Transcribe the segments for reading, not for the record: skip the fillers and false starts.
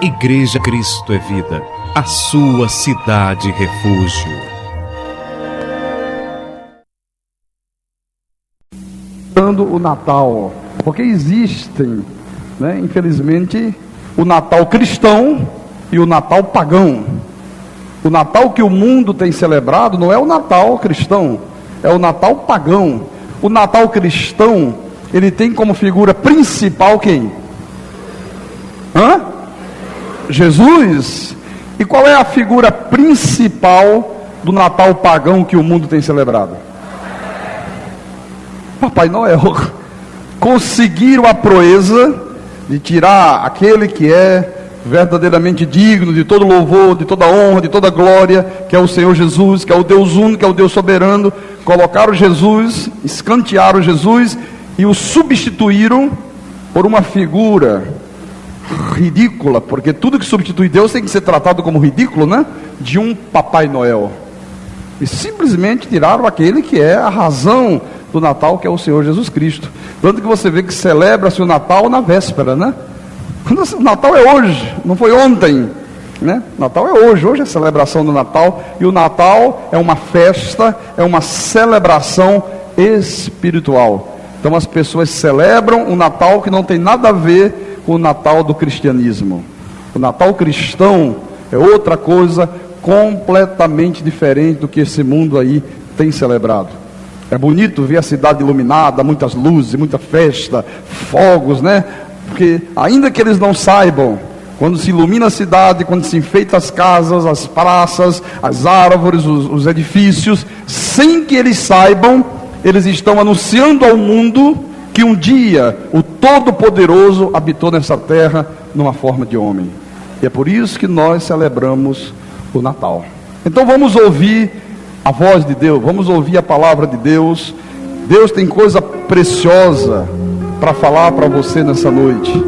Igreja Cristo é Vida, a sua cidade refúgio. O Natal, porque existem, infelizmente, o Natal cristão e o Natal pagão. O Natal que o mundo tem celebrado não é o Natal cristão, é o Natal pagão. O Natal cristão, ele tem como figura principal quem? Jesus. E qual é a figura principal do Natal pagão que o mundo tem celebrado? Papai Noel. Conseguiram a proeza de tirar aquele que é verdadeiramente digno de todo louvor, de toda honra, de toda glória, que é o Senhor Jesus, que é o Deus único, que é o Deus soberano. Colocaram Jesus, escantearam Jesus e o substituíram por uma figura ridícula, porque tudo que substitui Deus tem que ser tratado como ridículo, de um Papai Noel. E simplesmente tiraram aquele que é a razão do Natal, que é o Senhor Jesus Cristo. Tanto que você vê que celebra-se o Natal na véspera, O Natal é hoje, não foi ontem, Natal é hoje é a celebração do Natal. E o Natal é uma festa, é uma celebração espiritual. Então as pessoas celebram um Natal que não tem nada a ver com o Natal do cristianismo. O Natal cristão é outra coisa completamente diferente do que esse mundo aí tem celebrado. É bonito ver a cidade iluminada, muitas luzes, muita festa, fogos, Porque ainda que eles não saibam, quando se ilumina a cidade, quando se enfeita as casas, as praças, as árvores, os edifícios, sem que eles saibam, eles estão anunciando ao mundo que um dia o Todo-Poderoso habitou nessa terra numa forma de homem. E é por isso que nós celebramos o Natal. Então vamos ouvir a voz de Deus, vamos ouvir a palavra de Deus. Deus tem coisa preciosa para falar para você nessa noite.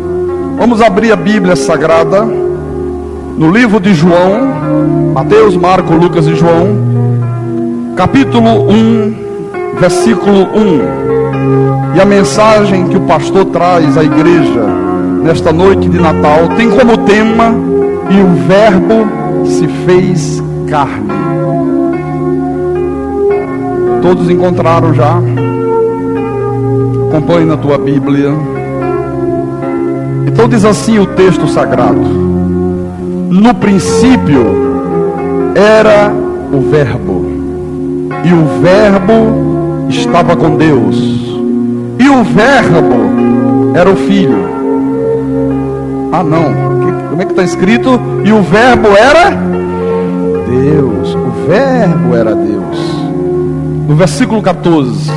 Vamos abrir a Bíblia Sagrada no livro de João, Mateus, Marcos, Lucas e João, capítulo 1, versículo 1. E a mensagem que o pastor traz à igreja nesta noite de Natal tem como tema: e o Verbo se fez carne. Todos encontraram já? Acompanhe na tua Bíblia. Então diz assim o texto sagrado: no princípio era o Verbo, e o Verbo estava com Deus, e o Verbo era o Filho. Como é que está escrito? E o Verbo era Deus. O Verbo era Deus. No versículo 14: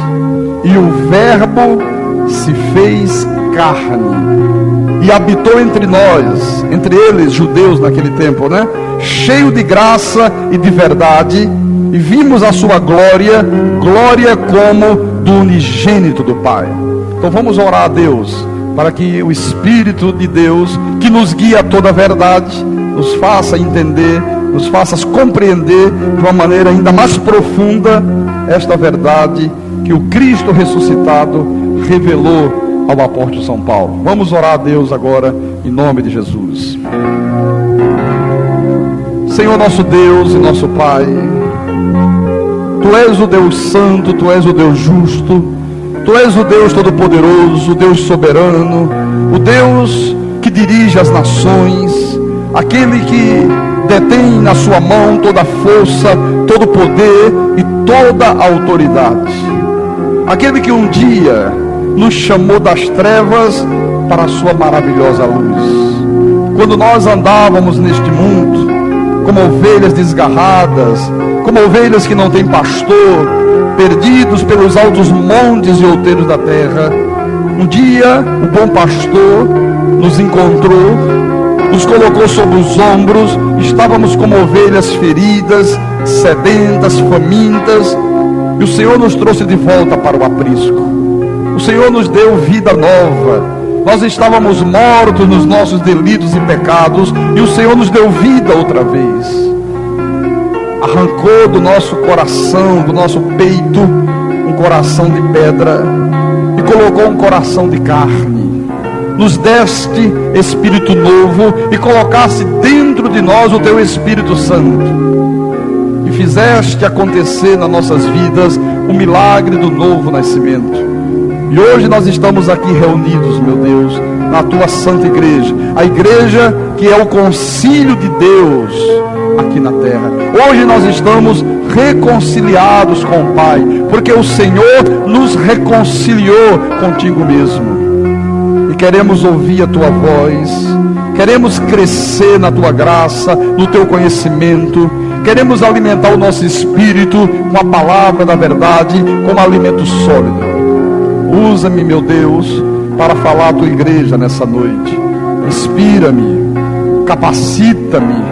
e o Verbo se fez carne e habitou entre nós, entre eles, judeus naquele tempo, cheio de graça e de verdade, e vimos a sua glória, glória como do unigênito do Pai. Então vamos orar a Deus, para que o Espírito de Deus, que nos guia a toda a verdade, nos faça entender, nos faça compreender de uma maneira ainda mais profunda esta verdade que o Cristo ressuscitado revelou ao apóstolo São Paulo. Vamos orar a Deus agora, em nome de Jesus. Senhor nosso Deus e nosso Pai, Tu és o Deus Santo, Tu és o Deus justo, Tu és o Deus Todo-Poderoso, o Deus soberano, o Deus que dirige as nações, aquele que detém na sua mão toda a força, todo o poder e toda a autoridade. Aquele que um dia nos chamou das trevas para a sua maravilhosa luz. Quando nós andávamos neste mundo como ovelhas desgarradas, como ovelhas que não têm pastor, perdidos pelos altos montes e outeiros da terra, um dia o bom pastor nos encontrou, nos colocou sobre os ombros. Estávamos como ovelhas feridas, sedentas, famintas, e o Senhor nos trouxe de volta para o aprisco. O Senhor nos deu vida nova. Nós estávamos mortos nos nossos delitos e pecados, e o Senhor nos deu vida outra vez. Arrancou do nosso coração, do nosso peito, um coração de pedra e colocou um coração de carne. nos deste Espírito novo e colocaste dentro de nós o teu Espírito Santo. E fizeste acontecer nas nossas vidas o milagre do novo nascimento. E hoje nós estamos aqui reunidos, meu Deus, na tua santa igreja. A igreja que é o concílio de Deus aqui na terra. Hoje nós estamos reconciliados com o Pai, porque o Senhor nos reconciliou contigo mesmo. E queremos ouvir a tua voz, queremos crescer na tua graça, no teu conhecimento, queremos alimentar o nosso espírito com a palavra da verdade, como alimento sólido. Usa-me, meu Deus, para falar à tua igreja nessa noite. Inspira-me, capacita-me,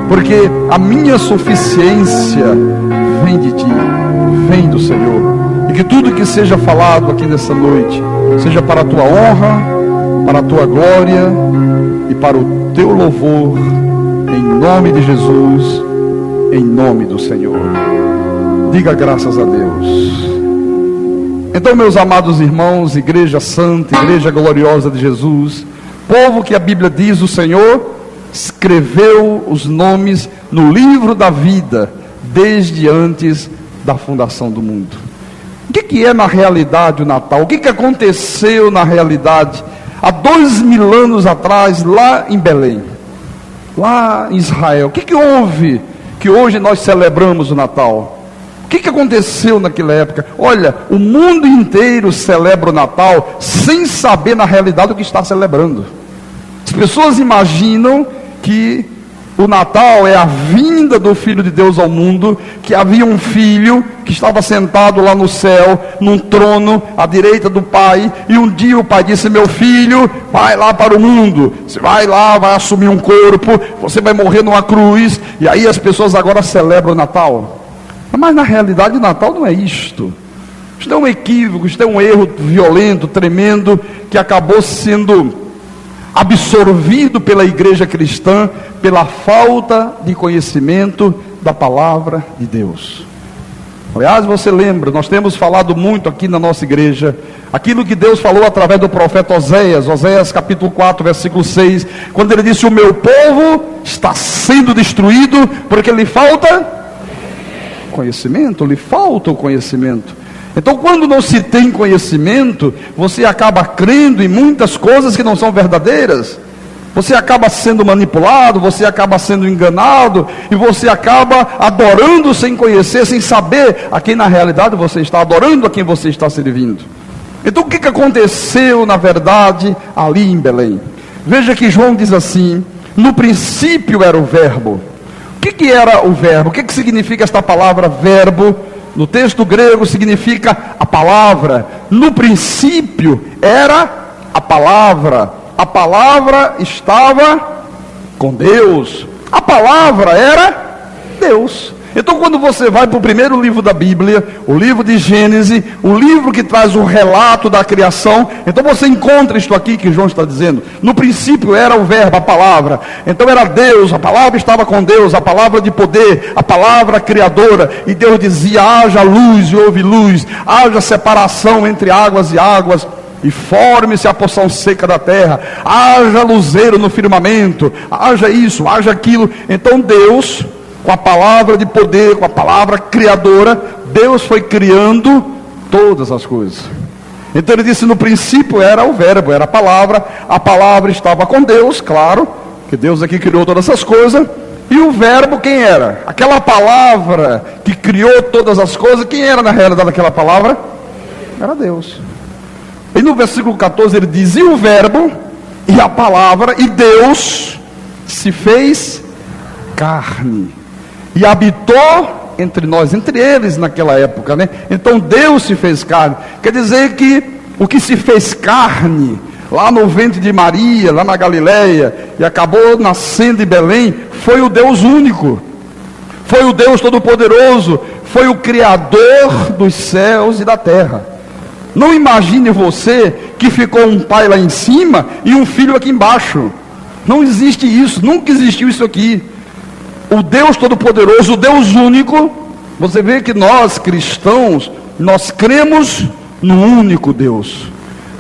porque a minha suficiência vem de ti, vem do Senhor. E que tudo que seja falado aqui nessa noite seja para a tua honra, para a tua glória e para o teu louvor, em nome de Jesus, em nome do Senhor. Diga graças a Deus. Então, meus amados irmãos, igreja santa, igreja gloriosa de Jesus, povo que a Bíblia diz, o Senhor escreveu os nomes no livro da vida, desde antes da fundação do mundo. O que é na realidade o Natal? O que aconteceu na realidade há 2000 anos atrás, lá em Belém, lá em Israel? O que houve que hoje nós celebramos o Natal? O que aconteceu naquela época? Olha, o mundo inteiro celebra o Natal sem saber na realidade o que está celebrando. As pessoas imaginam que o Natal é a vinda do Filho de Deus ao mundo, que havia um filho que estava sentado lá no céu, num trono à direita do Pai, e um dia o Pai disse: meu filho, vai lá para o mundo, você vai lá, vai assumir um corpo, você vai morrer numa cruz, e aí as pessoas agora celebram o Natal. Mas na realidade o Natal não é isto. Isto é um equívoco, isto é um erro violento, tremendo, que acabou sendo absorvido pela igreja cristã, pela falta de conhecimento da palavra de Deus. Aliás, você lembra, nós temos falado muito aqui na nossa igreja, aquilo que Deus falou através do profeta Oséias, Oséias capítulo 4, versículo 6, quando ele disse: o meu povo está sendo destruído, porque lhe falta conhecimento, lhe falta o conhecimento. Então, quando não se tem conhecimento, você acaba crendo em muitas coisas que não são verdadeiras. Você acaba sendo manipulado, você acaba sendo enganado, e você acaba adorando sem conhecer, sem saber a quem na realidade você está adorando, a quem você está servindo. Então, o que aconteceu na verdade ali em Belém? Veja que João diz assim: no princípio era o verbo. O que era o verbo? O que significa esta palavra verbo? No texto grego significa a palavra. No princípio era a palavra. A palavra estava com Deus. A palavra era Deus. Então, quando você vai para o primeiro livro da Bíblia, o livro de Gênesis, o livro que traz o relato da criação, então você encontra isto aqui que João está dizendo. No princípio era o verbo, a palavra. Então era Deus, a palavra estava com Deus, a palavra de poder, a palavra criadora. E Deus dizia: haja luz, e houve luz. Haja separação entre águas e águas, e forme-se a porção seca da terra. Haja luzeiro no firmamento, haja isso, haja aquilo. Então Deus, com a palavra de poder, com a palavra criadora, Deus foi criando todas as coisas. Então ele disse: no princípio era o verbo, era a palavra estava com Deus, claro, que Deus aqui criou todas essas coisas. E o verbo quem era? Aquela palavra que criou todas as coisas, quem era na realidade aquela palavra? Era Deus. E no versículo 14 ele diz: e o verbo, e a palavra, e Deus se fez carne e habitou entre nós, entre eles naquela época, né? Então Deus se fez carne. Quer dizer que o que se fez carne lá no ventre de Maria, lá na Galileia, e acabou nascendo em Belém, foi o Deus único, foi o Deus todo-poderoso, foi o Criador dos céus e da terra. Não imagine você que ficou um pai lá em cima e um filho aqui embaixo. Não existe isso, nunca existiu isso aqui. O Deus todo-poderoso, o Deus único. Você vê que nós cristãos, nós cremos no único Deus,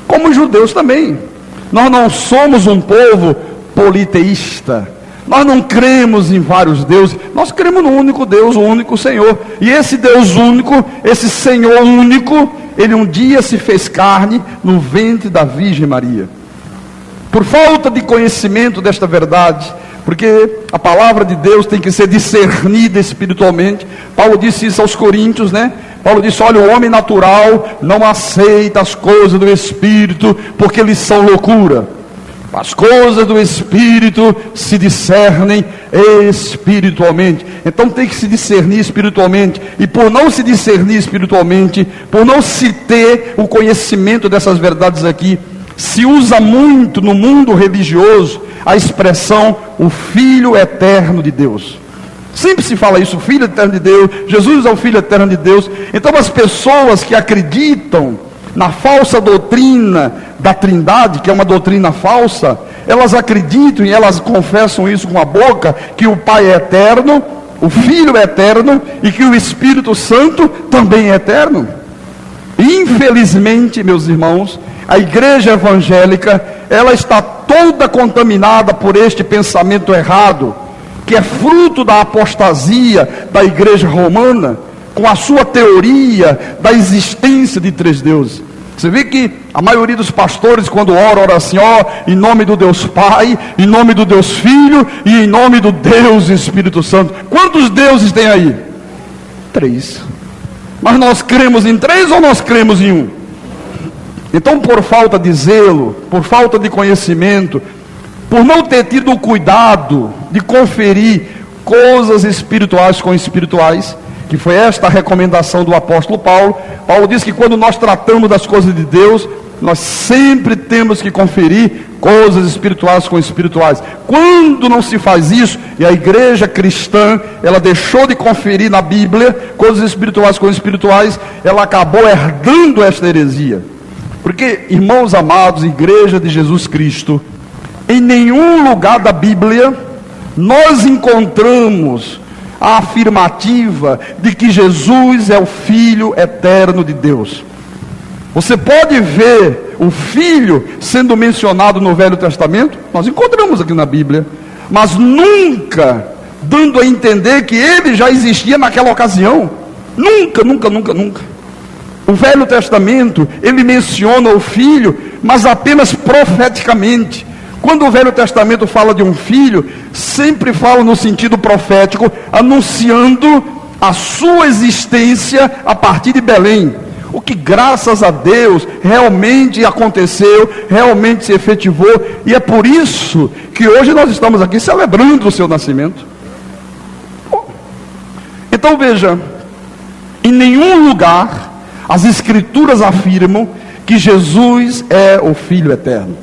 como os judeus também. Nós não somos um povo politeísta. Nós não cremos em vários deuses. Nós cremos no único Deus, o único Senhor. E esse Deus único, esse Senhor único, Ele um dia se fez carne no ventre da Virgem Maria. Por falta de conhecimento desta verdade, porque a palavra de Deus tem que ser discernida espiritualmente. Paulo disse isso aos Coríntios, né? Paulo disse: olha, o homem natural não aceita as coisas do Espírito, porque eles são loucura. As coisas do Espírito se discernem espiritualmente. Então tem que se discernir espiritualmente. E por não se discernir espiritualmente, por não se ter o conhecimento dessas verdades aqui, se usa muito no mundo religioso a expressão o Filho Eterno de Deus. Sempre se fala isso, o Filho Eterno de Deus, Jesus é o Filho Eterno de Deus. Então as pessoas que acreditam na falsa doutrina da Trindade, que é uma doutrina falsa, elas acreditam e elas confessam isso com a boca, que o Pai é eterno, o Filho é eterno e que o Espírito Santo também é eterno. Infelizmente, meus irmãos, a igreja evangélica, ela está toda contaminada por este pensamento errado, que é fruto da apostasia da igreja romana, com a sua teoria da existência de três deuses. Você vê que a maioria dos pastores, quando ora assim, ó, em nome do Deus Pai, em nome do Deus Filho e em nome do Deus Espírito Santo. Quantos deuses tem aí? 3. Mas nós cremos em 3 ou nós cremos em 1? Então, por falta de zelo, por falta de conhecimento, por não ter tido o cuidado de conferir coisas espirituais com espirituais, que foi esta a recomendação do apóstolo Paulo. Paulo diz que quando nós tratamos das coisas de Deus, nós sempre temos que conferir coisas espirituais com espirituais. Quando não se faz isso, e a igreja cristã, ela deixou de conferir na Bíblia coisas espirituais com espirituais, ela acabou herdando esta heresia. Porque, irmãos amados, igreja de Jesus Cristo, em nenhum lugar da Bíblia nós encontramos a afirmativa de que Jesus é o Filho eterno de Deus. Você pode ver o Filho sendo mencionado no Velho Testamento, nós encontramos aqui na Bíblia, mas nunca dando a entender que ele já existia naquela ocasião. Nunca, nunca, nunca, nunca. O Velho Testamento, ele menciona o Filho, mas apenas profeticamente. Quando o Velho Testamento fala de um filho, sempre fala no sentido profético, anunciando a sua existência a partir de Belém. O que, graças a Deus, realmente aconteceu, realmente se efetivou. E é por isso que hoje nós estamos aqui celebrando o seu nascimento. Então veja, em nenhum lugar as Escrituras afirmam que Jesus é o Filho eterno.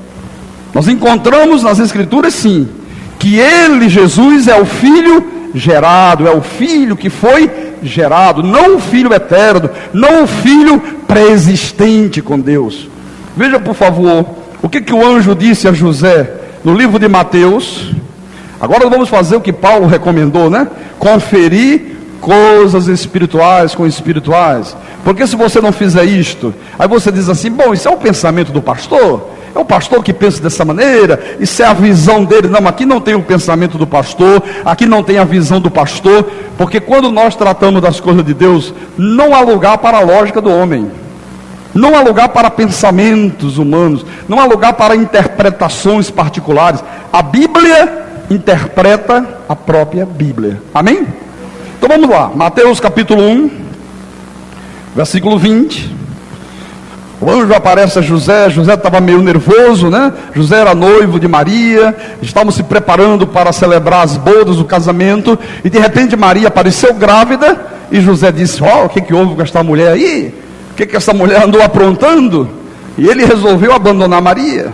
Nós encontramos nas Escrituras, sim, que ele, Jesus, é o Filho gerado, é o Filho que foi gerado, não o Filho eterno, não o Filho pré-existente com Deus. Veja, por favor, o que o anjo disse a José no livro de Mateus. Agora vamos fazer o que Paulo recomendou, né? Conferir coisas espirituais com espirituais. Porque se você não fizer isto, aí você diz assim: bom, isso é o pensamento do pastor? É o pastor que pensa dessa maneira, isso é a visão dele. Não, aqui não tem o pensamento do pastor, aqui não tem a visão do pastor, porque quando nós tratamos das coisas de Deus, não há lugar para a lógica do homem, não há lugar para pensamentos humanos, não há lugar para interpretações particulares. A Bíblia interpreta a própria Bíblia. Amém? Então vamos lá, Mateus capítulo 1, versículo 20. O anjo aparece a José. José estava meio nervoso, né? José era noivo de Maria, estavam se preparando para celebrar as bodas, o casamento, e de repente Maria apareceu grávida, e José disse: ó, o que houve com esta mulher aí? O que essa mulher andou aprontando? E ele resolveu abandonar Maria,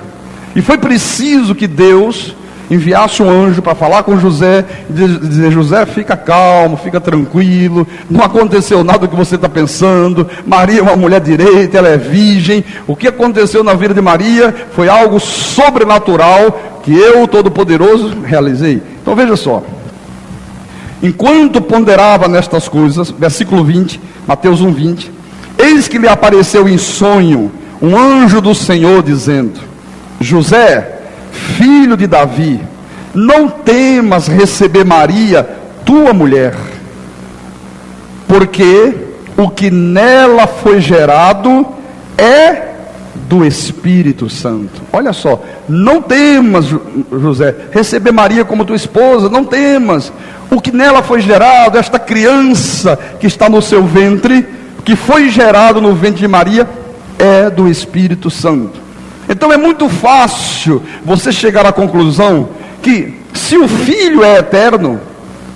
e foi preciso que Deus enviasse um anjo para falar com José, e dizer: José, fica calmo, fica tranquilo, não aconteceu nada do que você está pensando, Maria é uma mulher direita, ela é virgem. O que aconteceu na vida de Maria foi algo sobrenatural, que eu, Todo-Poderoso, realizei. Então veja só, enquanto ponderava nestas coisas, versículo 20, Mateus 1:20, eis que lhe apareceu em sonho um anjo do Senhor, dizendo: José, filho de Davi, não temas receber Maria, tua mulher, porque o que nela foi gerado é do Espírito Santo. Olha só, não temas, José, receber Maria como tua esposa, não temas. O que nela foi gerado, esta criança que está no seu ventre, que foi gerado no ventre de Maria, é do Espírito Santo. Então é muito fácil você chegar à conclusão que se o Filho é eterno,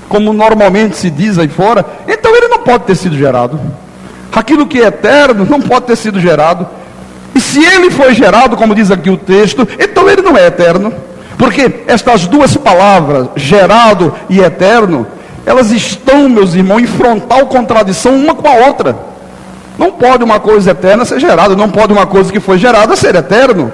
como normalmente se diz aí fora, então ele não pode ter sido gerado. Aquilo que é eterno não pode ter sido gerado. E se ele foi gerado, como diz aqui o texto, então ele não é eterno. Porque estas duas palavras, gerado e eterno, elas estão, meus irmãos, em frontal contradição uma com a outra. Não pode uma coisa eterna ser gerada, não pode uma coisa que foi gerada ser eterno.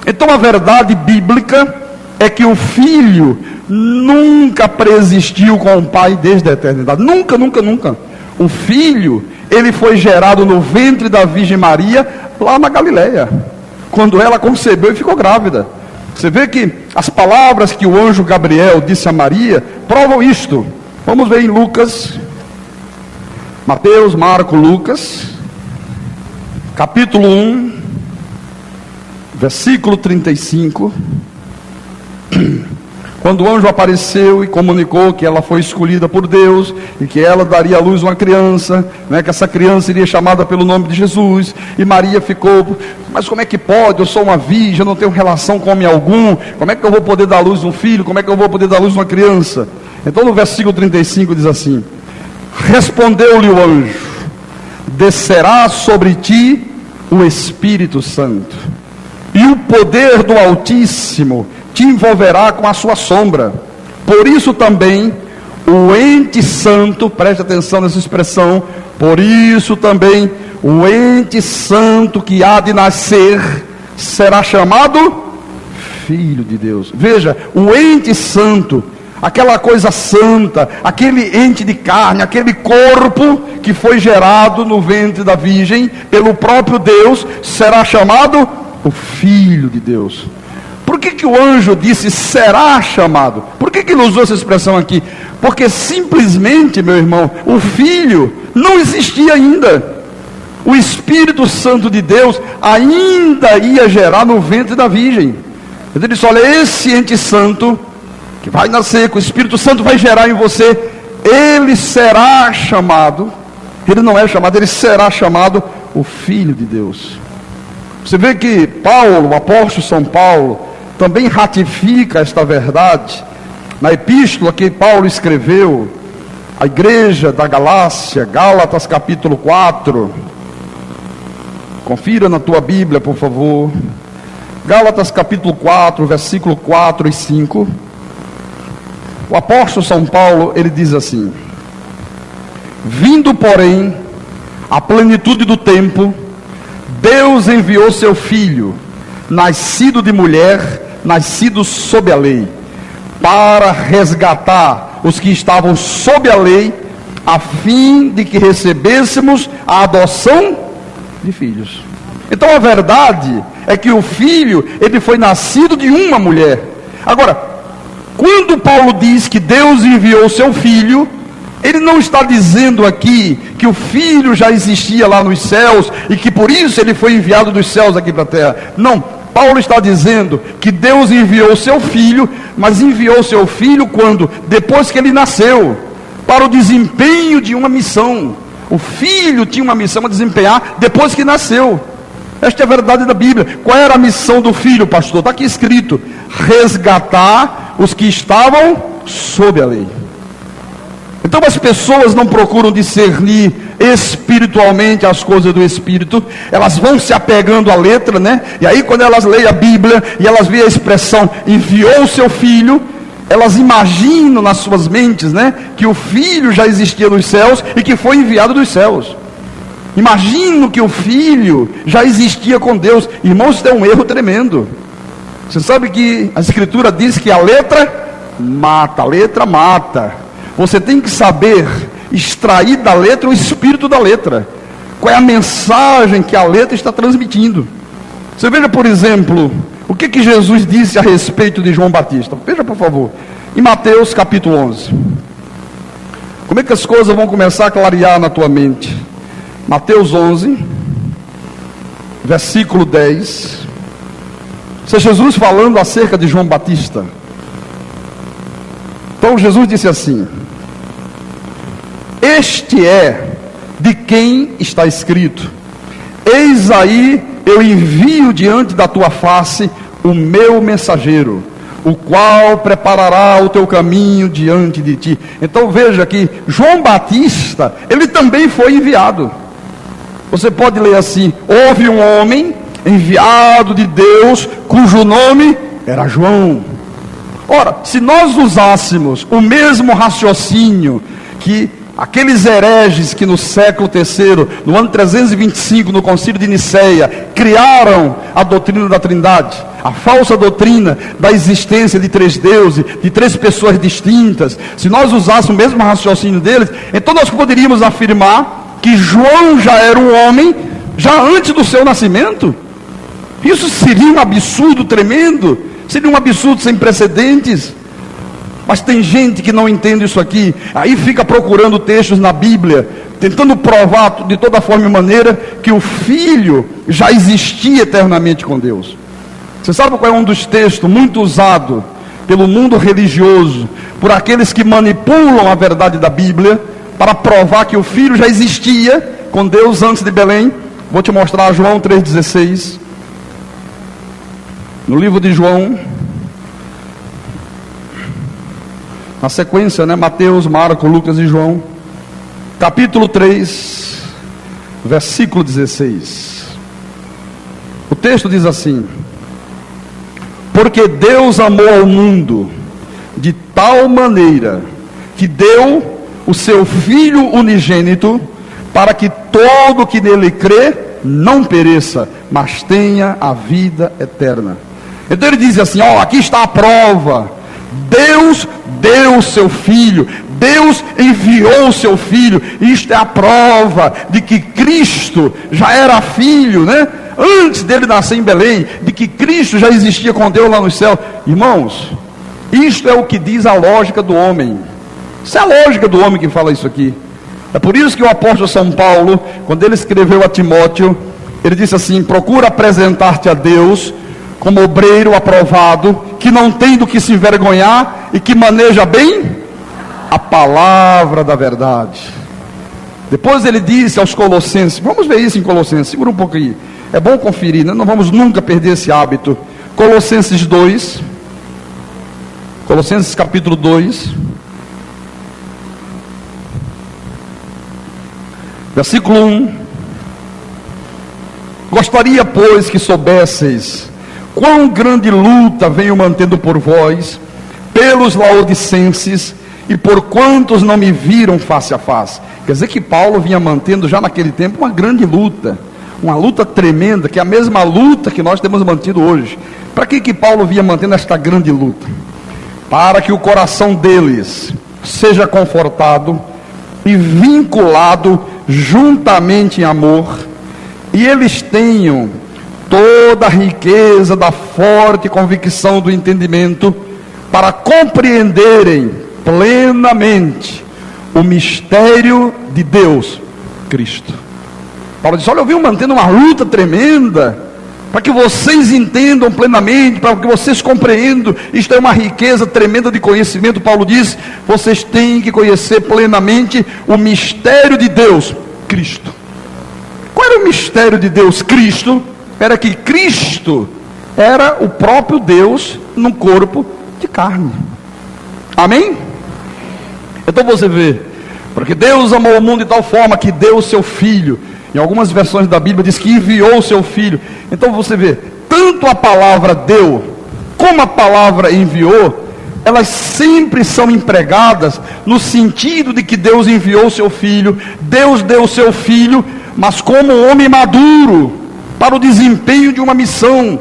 Então a verdade bíblica é que o Filho nunca preexistiu com o Pai desde a eternidade. Nunca, nunca, nunca. O Filho, ele foi gerado no ventre da Virgem Maria, lá na Galileia, quando ela concebeu e ficou grávida. Você vê que as palavras que o anjo Gabriel disse a Maria provam isto. Vamos ver em Lucas, Mateus, Marcos, Lucas, capítulo 1, versículo 35. Quando o anjo apareceu e comunicou que ela foi escolhida por Deus e que ela daria à luz uma criança, né, que essa criança iria chamada pelo nome de Jesus, e Maria ficou, mas como é que pode? Eu sou uma virgem, eu não tenho relação com homem algum, como é que eu vou poder dar à luz um filho? Como é que eu vou poder dar à luz uma criança? Então no versículo 35 diz assim: respondeu-lhe o anjo: descerá sobre ti o Espírito Santo, e o poder do Altíssimo te envolverá com a sua sombra. Por isso também o ente santo, preste atenção nessa expressão, por isso também o ente santo que há de nascer será chamado Filho de Deus. Veja, o ente santo, aquela coisa santa, aquele ente de carne, aquele corpo que foi gerado no ventre da Virgem pelo próprio Deus, será chamado o Filho de Deus. Por que o anjo disse será chamado? Por que ele usou essa expressão aqui? Porque simplesmente, meu irmão, o Filho não existia ainda. O Espírito Santo de Deus ainda ia gerar no ventre da Virgem. Ele disse: olha, esse ente santo que vai nascer, que o Espírito Santo vai gerar em você, ele será chamado, ele não é chamado, ele será chamado o Filho de Deus. Você vê que Paulo, o apóstolo São Paulo, também ratifica esta verdade na epístola que Paulo escreveu à igreja da Galácia, Gálatas capítulo 4. Confira na tua Bíblia, por favor. Gálatas capítulo 4, versículo 4 e 5. O apóstolo São Paulo, ele diz assim: vindo, porém, a plenitude do tempo, Deus enviou seu Filho, nascido de mulher, nascido sob a lei, para resgatar os que estavam sob a lei, a fim de que recebêssemos a adoção de filhos. Então a verdade é que o Filho, ele foi nascido de uma mulher. Agora, quando Paulo diz que Deus enviou o seu Filho, ele não está dizendo aqui que o Filho já existia lá nos céus e que por isso ele foi enviado dos céus aqui para a terra. Não. Paulo está dizendo que Deus enviou o seu Filho, mas enviou o seu Filho quando? Depois que ele nasceu, para o desempenho de uma missão. O Filho tinha uma missão a desempenhar depois que nasceu. Esta é a verdade da Bíblia. Qual era a missão do Filho, pastor? Está aqui escrito: resgatar os que estavam sob a lei. Então as pessoas não procuram discernir espiritualmente as coisas do Espírito, elas vão se apegando à letra, né? E aí quando elas leem a Bíblia e elas veem a expressão enviou o seu Filho, elas imaginam nas suas mentes, né, que o Filho já existia nos céus e que foi enviado dos céus. Imagino que o Filho já existia com Deus. Irmãos, isso é um erro tremendo. Você sabe que a Escritura diz que a letra mata, a letra mata. Você tem que saber extrair da letra o espírito da letra. Qual é a mensagem que a letra está transmitindo? Você veja, por exemplo, O que Jesus disse a respeito de João Batista? Veja, por favor, em Mateus capítulo 11. Como é que as coisas vão começar a clarear na tua mente? Mateus 11, versículo 10. Isso é Jesus falando acerca de João Batista. Então Jesus disse assim: este é de quem está escrito: eis aí eu envio diante da tua face o meu mensageiro, o qual preparará o teu caminho diante de ti. Então veja que João Batista, ele também foi enviado. Você pode ler assim: houve um homem enviado de Deus, cujo nome era João. Ora, se nós usássemos o mesmo raciocínio que aqueles hereges que no século III, no ano 325, no concílio de Niceia, criaram a doutrina da Trindade, a falsa doutrina da existência de três deuses, de três pessoas distintas, se nós usássemos o mesmo raciocínio deles, então nós poderíamos afirmar que João já era um homem, já antes do seu nascimento. Isso seria um absurdo tremendo, seria um absurdo sem precedentes. Mas tem gente que não entende isso aqui, aí fica procurando textos na Bíblia, tentando provar de toda forma e maneira que o Filho já existia eternamente com Deus. Você sabe qual é um dos textos muito usado pelo mundo religioso, por aqueles que manipulam a verdade da Bíblia, para provar que o Filho já existia com Deus antes de Belém? Vou te mostrar João 3,16. No livro de João, na sequência, Mateus, Marcos, Lucas e João, capítulo 3, versículo 16. O texto diz assim: porque Deus amou ao mundo de tal maneira que deu o seu Filho unigênito, para que todo que nele crê não pereça, mas tenha a vida eterna. Então ele diz assim: aqui está a prova. Deus deu o seu Filho, Deus enviou o seu Filho. Isto é a prova de que Cristo já era Filho, antes dele nascer em Belém, de que Cristo já existia com Deus lá no céu. Irmãos, isto é o que diz a lógica do homem. Isso é a lógica do homem que fala isso aqui. É por isso que o apóstolo São Paulo, quando ele escreveu a Timóteo, ele disse assim: procura apresentar-te a Deus como obreiro aprovado, que não tem do que se envergonhar e que maneja bem a palavra da verdade. Depois ele disse aos Colossenses, vamos ver isso em Colossenses, segura um pouco aí, é bom conferir, não vamos nunca perder esse hábito. Colossenses 2, Colossenses capítulo 2, versículo 1. Gostaria, pois, que soubesseis quão grande luta venho mantendo por vós, pelos laodicenses, e por quantos não me viram face a face. Quer dizer que Paulo vinha mantendo já naquele tempo uma grande luta, uma luta tremenda, que é a mesma luta que nós temos mantido hoje. Para que Paulo vinha mantendo esta grande luta? Para que o coração deles seja confortado e vinculado juntamente em amor, e eles tenham toda a riqueza da forte convicção do entendimento, para compreenderem plenamente o mistério de Deus, Cristo. Paulo diz: olha, eu venho mantendo uma luta tremenda, para que vocês entendam plenamente, para que vocês compreendam, isto é uma riqueza tremenda de conhecimento. Paulo diz: vocês têm que conhecer plenamente o mistério de Deus, Cristo. Qual era o mistério de Deus, Cristo? Era que Cristo era o próprio Deus no corpo de carne. Amém? Então você vê, porque Deus amou o mundo de tal forma que deu o seu Filho. Em algumas versões da Bíblia diz que enviou o seu Filho. Então você vê, tanto a palavra deu, como a palavra enviou, elas sempre são empregadas no sentido de que Deus enviou o seu Filho, Deus deu o seu Filho, mas como um homem maduro, para o desempenho de uma missão.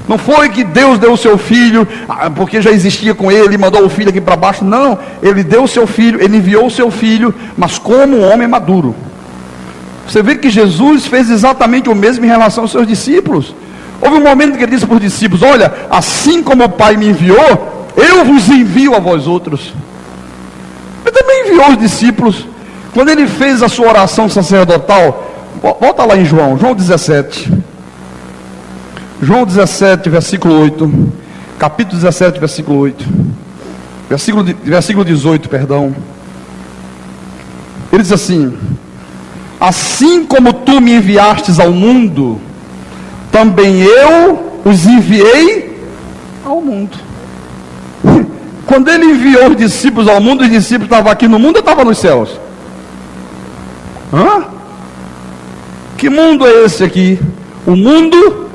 Não foi que Deus deu o seu Filho porque já existia com ele e mandou o Filho aqui para baixo. Não, ele deu o seu Filho, ele enviou o seu Filho, mas como um homem maduro. Você vê que Jesus fez exatamente o mesmo em relação aos seus discípulos. Houve um momento que ele disse para os discípulos: olha, assim como o Pai me enviou, eu vos envio a vós outros. Ele também enviou os discípulos. Quando ele fez a sua oração sacerdotal, volta lá em João 17. João 17, versículo 8. Capítulo 17, versículo 8. Versículo 18, perdão. Ele diz assim: assim como tu me enviastes ao mundo, também eu os enviei ao mundo. Quando ele enviou os discípulos ao mundo, os discípulos estavam aqui no mundo ou estavam nos céus? Hã? Que mundo é esse aqui? O mundo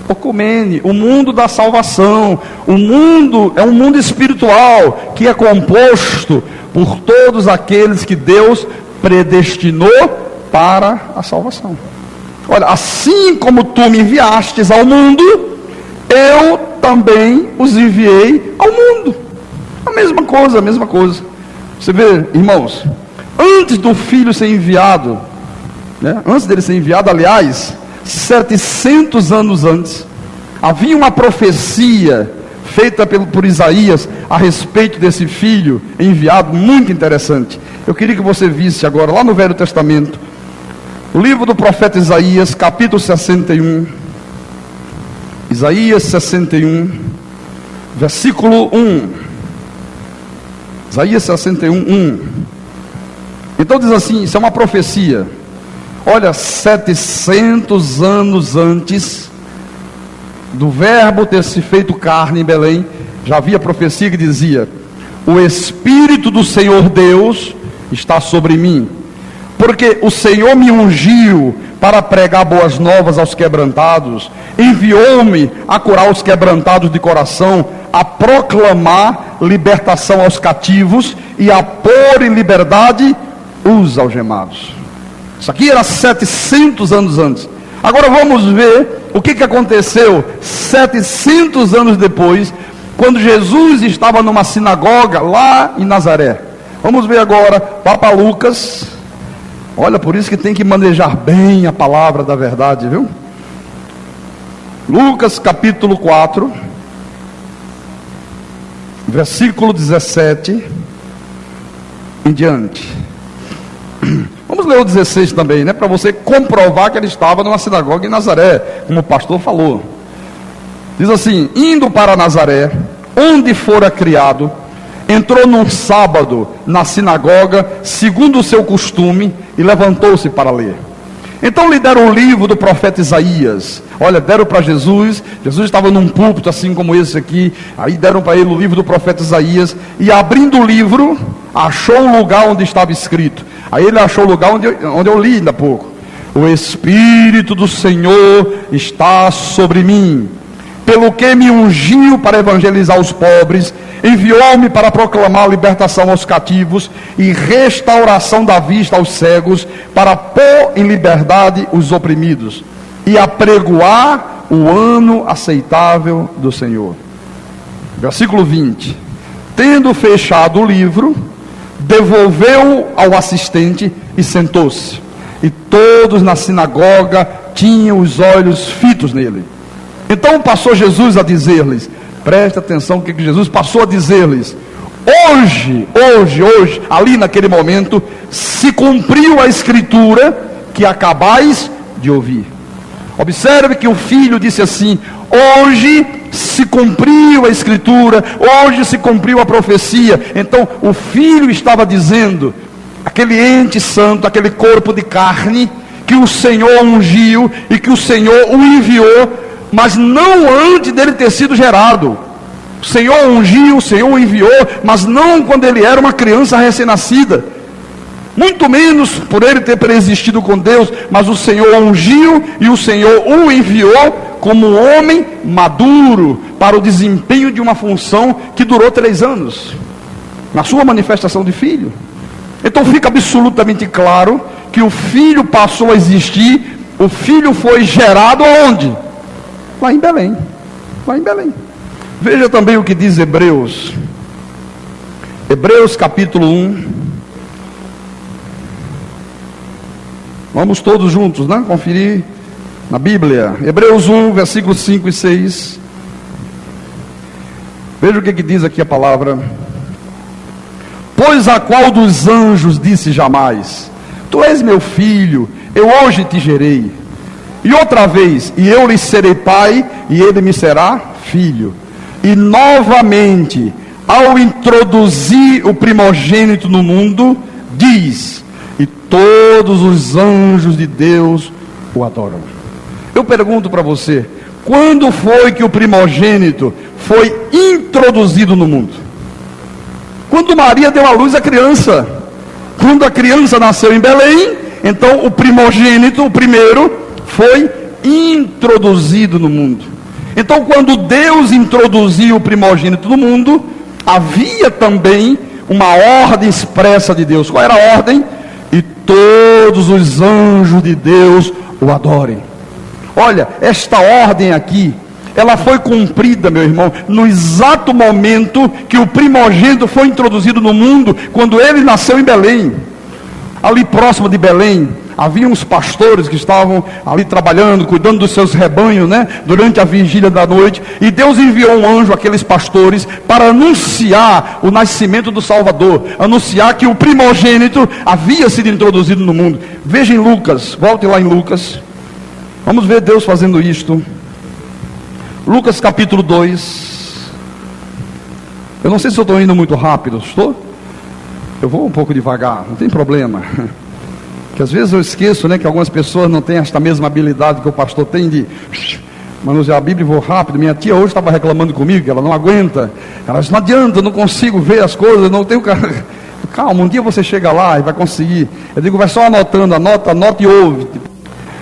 ocumene, o mundo da salvação. O mundo é um mundo espiritual que é composto por todos aqueles que Deus predestinou para a salvação. Olha, assim como tu me enviastes ao mundo, eu também os enviei ao mundo. A mesma coisa, a mesma coisa. Você vê, irmãos, antes do filho ser enviado, né, antes dele ser enviado, aliás, 700 anos antes, havia uma profecia feita por Isaías a respeito desse filho enviado, muito interessante. Eu queria que você visse agora, lá no Velho Testamento, o livro do profeta Isaías, capítulo 61. Isaías 61, versículo 1. Isaías 61, 1. Então diz assim, isso é uma profecia. Olha, 700 anos antes do verbo ter se feito carne em Belém, já havia profecia que dizia: o Espírito do Senhor Deus está sobre mim, porque o Senhor me ungiu para pregar boas novas aos quebrantados, enviou-me a curar os quebrantados de coração, a proclamar libertação aos cativos e a pôr em liberdade os algemados. Isso aqui era 700 anos antes. Agora vamos ver o que aconteceu 700 anos depois, quando Jesus estava numa sinagoga lá em Nazaré. Vamos ver agora, vá para Lucas. Olha, por isso que tem que manejar bem a palavra da verdade, viu? Lucas capítulo 4, versículo 17 em diante. Vamos ler o 16 também, né? Para você comprovar que ele estava numa sinagoga em Nazaré, como o pastor falou. Diz assim: indo para Nazaré, onde fora criado, entrou num sábado na sinagoga, segundo o seu costume, e levantou-se para ler. Então lhe deram o livro do profeta Isaías. Olha, deram para Jesus. Jesus estava num púlpito assim como esse aqui. Aí deram para ele o livro do profeta Isaías. E abrindo o livro, achou um lugar onde estava escrito. Aí ele achou o lugar onde eu li ainda há pouco: o Espírito do Senhor está sobre mim, pelo que me ungiu para evangelizar os pobres, enviou-me para proclamar libertação aos cativos e restauração da vista aos cegos, para pôr em liberdade os oprimidos e apregoar o ano aceitável do Senhor. Versículo 20. Tendo fechado o livro, devolveu ao assistente e sentou-se. E todos na sinagoga tinham os olhos fitos nele. Então passou Jesus a dizer-lhes, presta atenção o que Jesus passou a dizer-lhes: hoje, ali naquele momento, se cumpriu a escritura que acabais de ouvir. Observe que o filho disse assim: hoje se cumpriu a escritura, hoje se cumpriu a profecia. Então o filho estava dizendo, aquele ente santo, aquele corpo de carne, que o Senhor ungiu e que o Senhor o enviou, mas não antes dele ter sido gerado. O Senhor ungiu, o Senhor o enviou, mas não quando ele era uma criança recém-nascida, muito menos por ele ter preexistido com Deus, mas o Senhor ungiu e o Senhor o enviou como um homem maduro para o desempenho de uma função que durou 3 anos, na sua manifestação de filho. Então fica absolutamente claro que o filho passou a existir, o filho foi gerado aonde? Lá em Belém. Lá em Belém. Veja também o que diz Hebreus. Hebreus capítulo 1. Vamos todos juntos, né? Conferir na Bíblia. Hebreus 1, versículos 5 e 6. Veja o que diz aqui a palavra. Pois a qual dos anjos disse jamais: Tu és meu filho, eu hoje te gerei. E outra vez: E eu lhe serei pai, e ele me será filho. E novamente, ao introduzir o primogênito no mundo, diz: E todos os anjos de Deus o adoram. Eu pergunto para você: quando foi que o primogênito foi introduzido no mundo? Quando Maria deu à luz a criança. Quando a criança nasceu em Belém, então o primogênito, o primeiro, foi introduzido no mundo. Então, quando Deus introduziu o primogênito no mundo, havia também uma ordem expressa de Deus. Qual era a ordem? E todos os anjos de Deus o adorem. Olha, esta ordem aqui, ela foi cumprida, meu irmão, no exato momento que o primogênito foi introduzido no mundo, quando ele nasceu em Belém. Ali próximo de Belém, havia uns pastores que estavam ali trabalhando, cuidando dos seus rebanhos, né? Durante a vigília da noite. E Deus enviou um anjo àqueles pastores para anunciar o nascimento do Salvador. Anunciar que o primogênito havia sido introduzido no mundo. Veja em Lucas, volte lá em Lucas. Vamos ver Deus fazendo isto. Lucas capítulo 2. Eu não sei se eu estou indo muito rápido, estou? Eu vou um pouco devagar, não tem problema. Que às vezes eu esqueço, né, que algumas pessoas não têm esta mesma habilidade que o pastor tem de manusear a Bíblia e vou rápido. Minha tia hoje estava reclamando comigo que ela não aguenta. Ela disse: não adianta, eu não consigo ver as coisas, não tenho... Calma, um dia você chega lá e vai conseguir. Eu digo, vai só anotando, anota e ouve.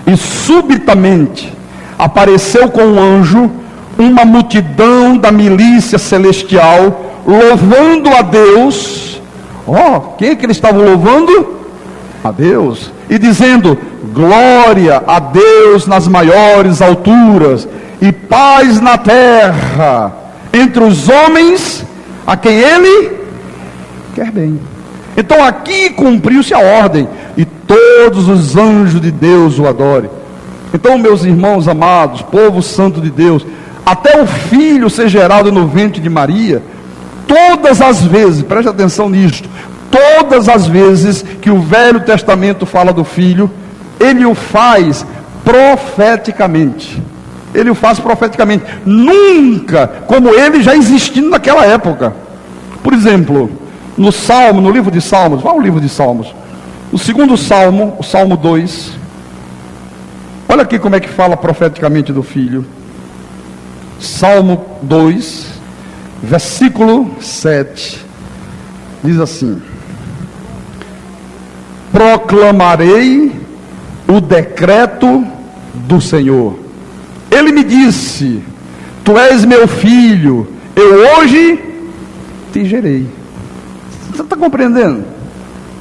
E subitamente apareceu com um anjo uma multidão da milícia celestial, louvando a Deus. Quem é que eles estavam louvando? A Deus. E dizendo: glória a Deus nas maiores alturas, e paz na terra, entre os homens a quem Ele quer bem. Então aqui cumpriu-se a ordem: e todos os anjos de Deus o adorem. Então, meus irmãos amados, povo santo de Deus, até o filho ser gerado no ventre de Maria, todas as vezes, preste atenção nisto, todas as vezes que o Velho Testamento fala do filho, ele o faz profeticamente. Ele o faz profeticamente, nunca como ele já existindo naquela época. Por exemplo, no Salmo, no livro de Salmos, vá ao livro de Salmos, o segundo Salmo, o Salmo 2, olha aqui como é que fala profeticamente do filho. Salmo 2, versículo 7, diz assim: proclamarei o decreto do Senhor. Ele me disse: tu és meu filho, eu hoje te gerei. Você está compreendendo?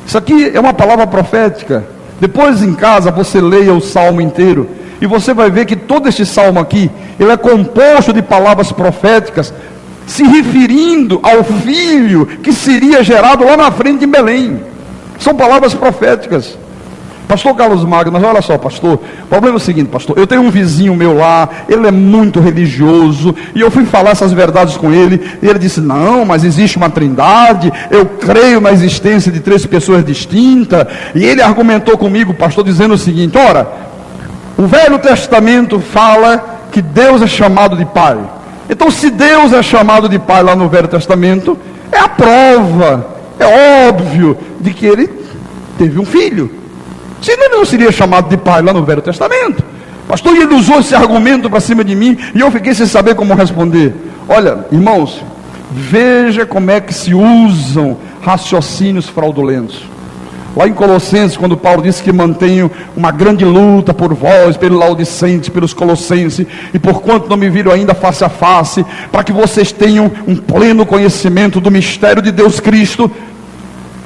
Isso aqui é uma palavra profética. Depois em casa você leia o salmo inteiro e você vai ver que todo este salmo aqui, ele é composto de palavras proféticas, se referindo ao filho que seria gerado lá na frente em Belém. São palavras proféticas. Pastor Carlos Magno, mas olha só, pastor, o problema é o seguinte, pastor, eu tenho um vizinho meu lá, ele é muito religioso, e eu fui falar essas verdades com ele, e ele disse: não, mas existe uma trindade, eu creio na existência de 3 pessoas distintas, e ele argumentou comigo, pastor, dizendo o seguinte: ora, o Velho Testamento fala que Deus é chamado de Pai. Então, se Deus é chamado de Pai lá no Velho Testamento, é a prova, é óbvio, de que ele teve um filho. Senão ele não seria chamado de pai lá no Velho Testamento. Pastor, ele usou esse argumento para cima de mim, e eu fiquei sem saber como responder. Olha, irmãos, veja como é que se usam raciocínios fraudulentos. Lá em Colossenses, quando Paulo disse que mantenho uma grande luta por vós, pelos laodicenses, pelos colossenses, e por quanto não me viram ainda face a face, para que vocês tenham um pleno conhecimento do mistério de Deus Cristo.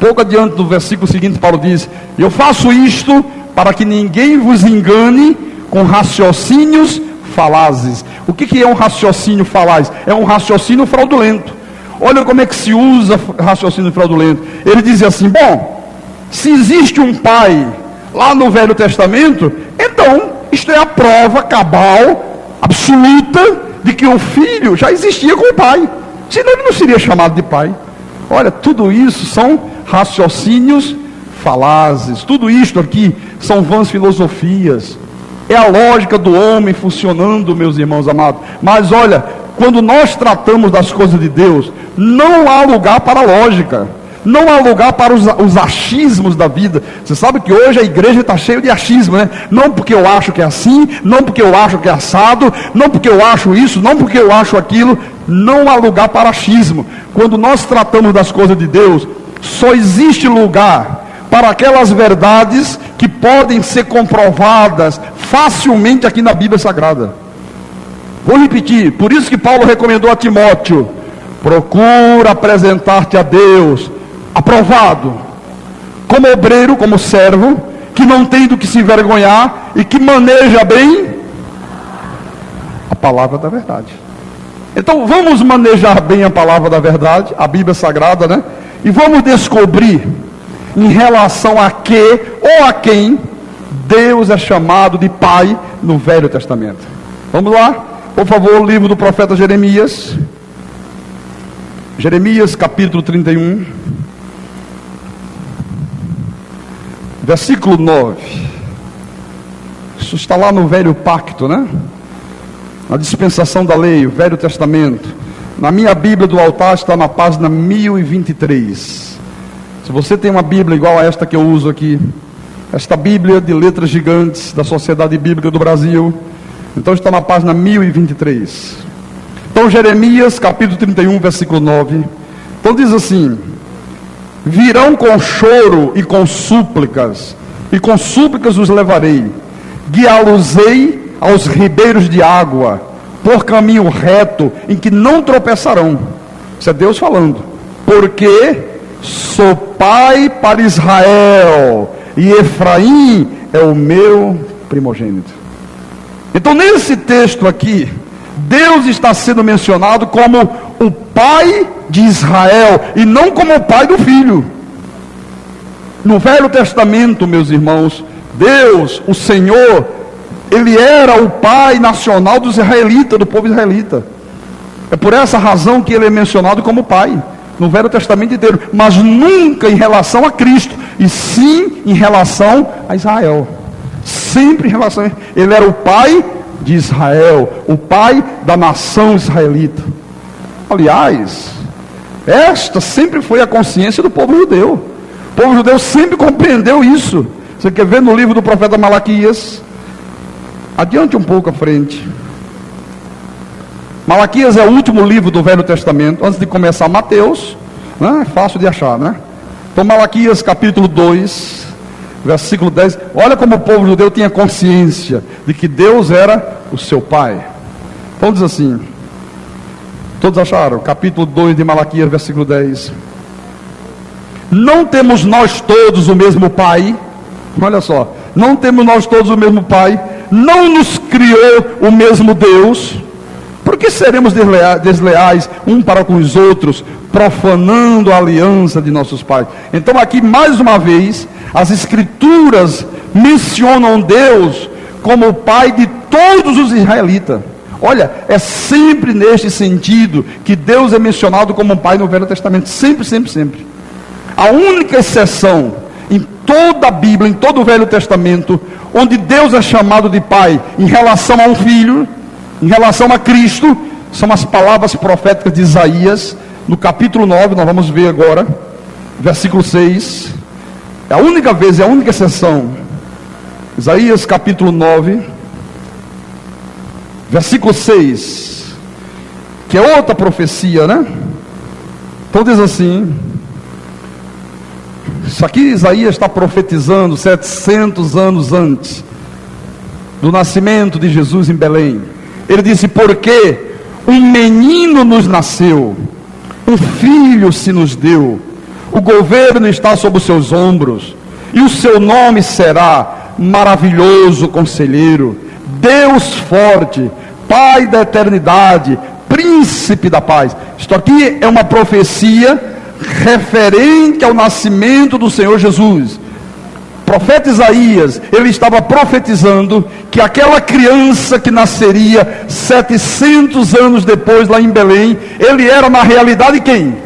Pouco adiante do versículo seguinte, Paulo diz: eu faço isto para que ninguém vos engane com raciocínios falazes. O que é um raciocínio falaz? É um raciocínio fraudulento. Olha como é que se usa raciocínio fraudulento. Ele diz assim: bom, se existe um pai lá no Velho Testamento, então Isto é a prova cabal, absoluta, de que o filho já existia com o pai, senão ele não seria chamado de pai. Olha, tudo isso são raciocínios falazes, tudo isto aqui são vãs filosofias, é a lógica do homem funcionando, meus irmãos amados. Mas olha, quando nós tratamos das coisas de Deus, não há lugar para a lógica, não há lugar para os achismos da vida. Você sabe que hoje a igreja está cheia de achismo, né? Não porque eu acho que é assim, não porque eu acho que é assado, não porque eu acho isso, não porque eu acho aquilo. Não há lugar para achismo. Quando nós tratamos das coisas de Deus, só existe lugar para aquelas verdades que podem ser comprovadas facilmente aqui na Bíblia Sagrada. Vou repetir, por isso que Paulo recomendou a Timóteo: procura apresentar-te a Deus aprovado, como obreiro, como servo, que não tem do que se envergonhar e que maneja bem a palavra da verdade. Então vamos manejar bem a palavra da verdade, a Bíblia Sagrada, né? E vamos descobrir em relação a que ou a quem Deus é chamado de Pai no Velho Testamento. Vamos lá? Por favor, o livro do profeta Jeremias. Jeremias capítulo 31, versículo 9. Isso está lá no Velho Pacto, né? Na dispensação da lei, o Velho Testamento. Na minha Bíblia do altar está na página 1023. Se você tem uma Bíblia igual a esta que eu uso aqui, esta Bíblia de letras gigantes da Sociedade Bíblica do Brasil, então está na página 1023. Então Jeremias capítulo 31, versículo 9. Então diz assim: virão com choro e com súplicas os levarei, guiá-los-ei aos ribeiros de água, por caminho reto, em que não tropeçarão. Isso é Deus falando. Porque sou pai para Israel, e Efraim é o meu primogênito. Então nesse texto aqui, Deus está sendo mencionado como o pai de Israel, e não como o pai do filho. No Velho Testamento, meus irmãos, Deus, o Senhor, Ele era o pai nacional dos israelitas, do povo israelita. É por essa razão que Ele é mencionado como pai no Velho Testamento inteiro, mas nunca em relação a Cristo, e sim em relação a Israel. Sempre em relação a Ele era o pai de Israel, o pai da nação israelita. Aliás, esta sempre foi a consciência do povo judeu. O povo judeu sempre compreendeu isso. Você quer ver no livro do profeta Malaquias? Adiante um pouco à frente. Malaquias é o último livro do Velho Testamento, antes de começar Mateus, né? É fácil de achar, né? Então Malaquias capítulo 2, versículo 10. Olha como o povo judeu tinha consciência de que Deus era o seu pai. Então diz assim, todos acharam? Capítulo 2 de Malaquias, versículo 10. Não temos nós todos o mesmo pai? Olha só, não temos nós todos o mesmo pai? Não nos criou o mesmo Deus? Por que seremos desleais um para com os outros, profanando a aliança de nossos pais? Então aqui mais uma vez, as escrituras mencionam Deus como o pai de todos os israelitas. Olha, é sempre neste sentido que Deus é mencionado como um pai no Velho Testamento. Sempre, sempre, sempre. A única exceção em toda a Bíblia, em todo o Velho Testamento, onde Deus é chamado de pai em relação a um filho, em relação a Cristo, são as palavras proféticas de Isaías, no capítulo 9, nós vamos ver agora, versículo 6. É a única vez, é a única exceção. Isaías capítulo 9, versículo 6, que é outra profecia, né? Então diz assim, isso aqui Isaías está profetizando 700 anos antes do nascimento de Jesus em Belém. Ele disse: porque um menino nos nasceu, um filho se nos deu, o governo está sobre os seus ombros, e o seu nome será Maravilhoso Conselheiro, Deus Forte, Pai da Eternidade, Príncipe da Paz. Isto aqui é uma profecia referente ao nascimento do Senhor Jesus. profeta Isaías, ele estava profetizando que aquela criança que nasceria 700 anos depois lá em Belém, ele era na realidade quem?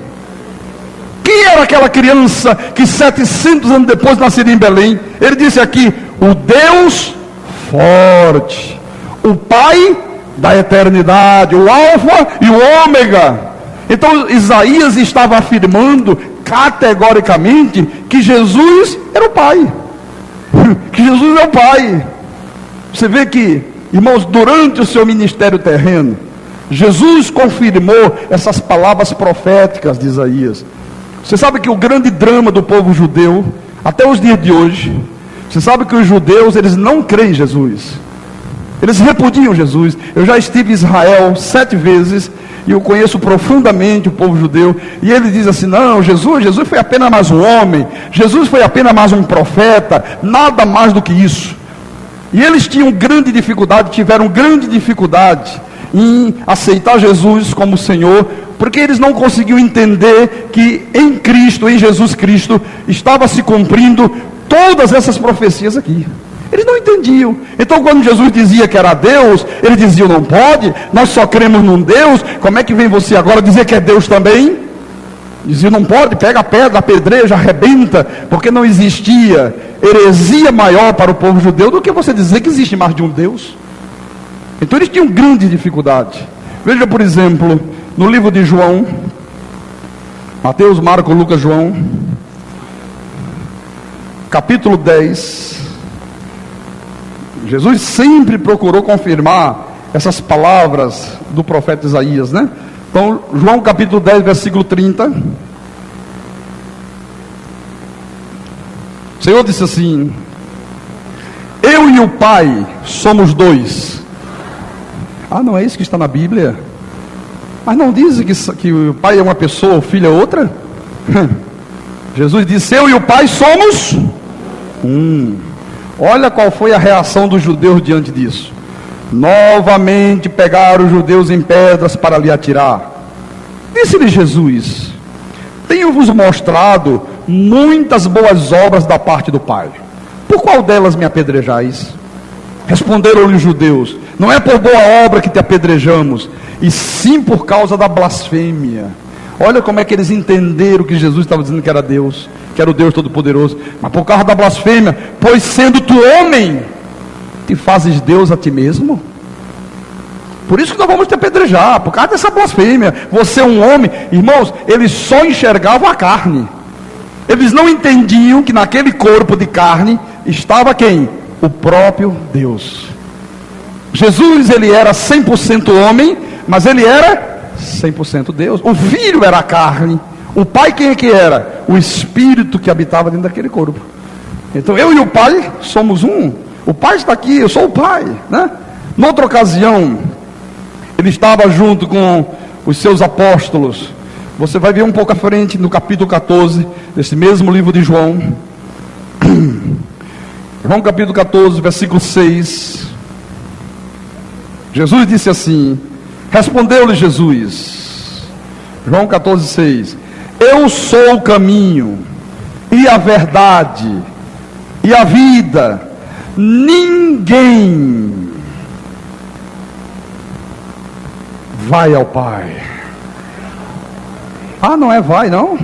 Quem era aquela criança que 700 anos depois nasceria em Belém? Ele disse aqui, o Deus forte, o Pai da eternidade, o Alfa e o Ômega. Então Isaías estava afirmando categoricamente que Jesus era o Pai. Que Jesus é o Pai. Você vê que, irmãos, durante o seu ministério terreno, Jesus confirmou essas palavras proféticas de Isaías. Você sabe que o grande drama do povo judeu, até os dias de hoje, você sabe que os judeus, eles não creem em Jesus. Eles repudiam Jesus. Eu já estive em Israel 7 vezes, e eu conheço profundamente o povo judeu, e ele diz assim, não, Jesus foi apenas mais um homem, Jesus foi apenas mais um profeta, nada mais do que isso. E eles tiveram grande dificuldade em aceitar Jesus como Senhor, porque eles não conseguiam entender que em Cristo, em Jesus Cristo, estava se cumprindo todas essas profecias aqui. Eles não entendiam. Então quando Jesus dizia que era Deus, eles diziam, não pode, nós só cremos num Deus, como é que vem você agora dizer que é Deus também? Diziam, não pode, pega a pedra, apedreja, arrebenta, porque não existia heresia maior para o povo judeu do que você dizer que existe mais de um Deus. Então eles tinham grande dificuldade. Veja, por exemplo, no livro de João, Mateus, Marcos, Lucas, João, capítulo 10, Jesus sempre procurou confirmar essas palavras do profeta Isaías, né? Então, João capítulo 10, versículo 30. O Senhor disse assim, eu e o Pai somos dois. Ah, não é isso que está na Bíblia? Mas não dizem que o Pai é uma pessoa, o Filho é outra? Jesus disse, eu e o Pai somos um. Olha qual foi a reação dos judeus diante disso. Novamente pegaram os judeus em pedras para lhe atirar. Disse-lhe Jesus, tenho-vos mostrado muitas boas obras da parte do Pai. Por qual delas me apedrejais? Responderam-lhe os judeus, não é por boa obra que te apedrejamos, e sim por causa da blasfêmia. Olha como é que eles entenderam que Jesus estava dizendo que era Deus, que era o Deus Todo-Poderoso. Mas por causa da blasfêmia, pois sendo tu homem, te fazes Deus a ti mesmo? Por isso que nós vamos te apedrejar, por causa dessa blasfêmia. Você é um homem. Irmãos, eles só enxergavam a carne. Eles não entendiam que naquele corpo de carne estava quem? O próprio Deus. Jesus, ele era 100% homem, mas ele era 100% Deus. O Filho era a carne. O Pai quem é que era? O Espírito que habitava dentro daquele corpo. Então eu e o Pai somos um. O Pai está aqui, eu sou o Pai, né? Noutra ocasião, ele estava junto com os seus apóstolos. Você vai ver um pouco à frente, no capítulo 14, desse mesmo livro de João. João capítulo 14, versículo 6. Jesus disse assim, respondeu-lhe Jesus, João 14, 6, eu sou o caminho, e a verdade, e a vida, ninguém vai ao Pai. Ah, não é vai não?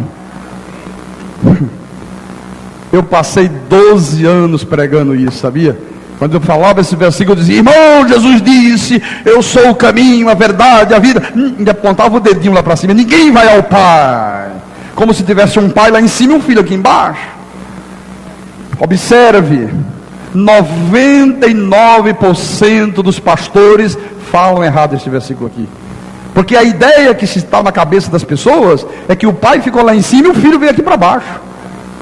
Eu passei 12 anos pregando isso, sabia? Quando eu falava esse versículo, eu dizia, irmão, Jesus disse, eu sou o caminho, a verdade, a vida. E apontava o dedinho lá para cima, ninguém vai ao Pai. Como se tivesse um pai lá em cima e um filho aqui embaixo. Observe, 99% dos pastores falam errado esse versículo aqui. Porque a ideia que se está na cabeça das pessoas é que o pai ficou lá em cima e o filho veio aqui para baixo.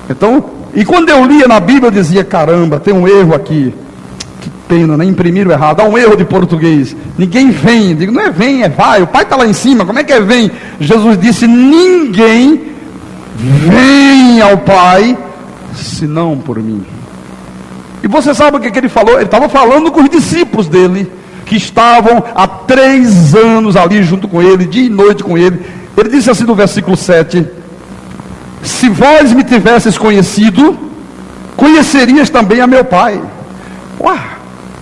Então, e quando eu lia na Bíblia, eu dizia, caramba, tem um erro aqui. Que pena, né? Imprimiram errado, há um erro de português. Ninguém vem, digo, não é vem, é vai, o pai está lá em cima, como é que é vem? Jesus disse, ninguém vem ao Pai, senão por mim. E você sabe o que ele falou? Ele estava falando com os discípulos dele, que estavam há 3 anos ali junto com ele, dia e noite com ele. Ele disse assim no versículo 7, se vós me tivesseis conhecido, conhecerias também a meu Pai. Uau,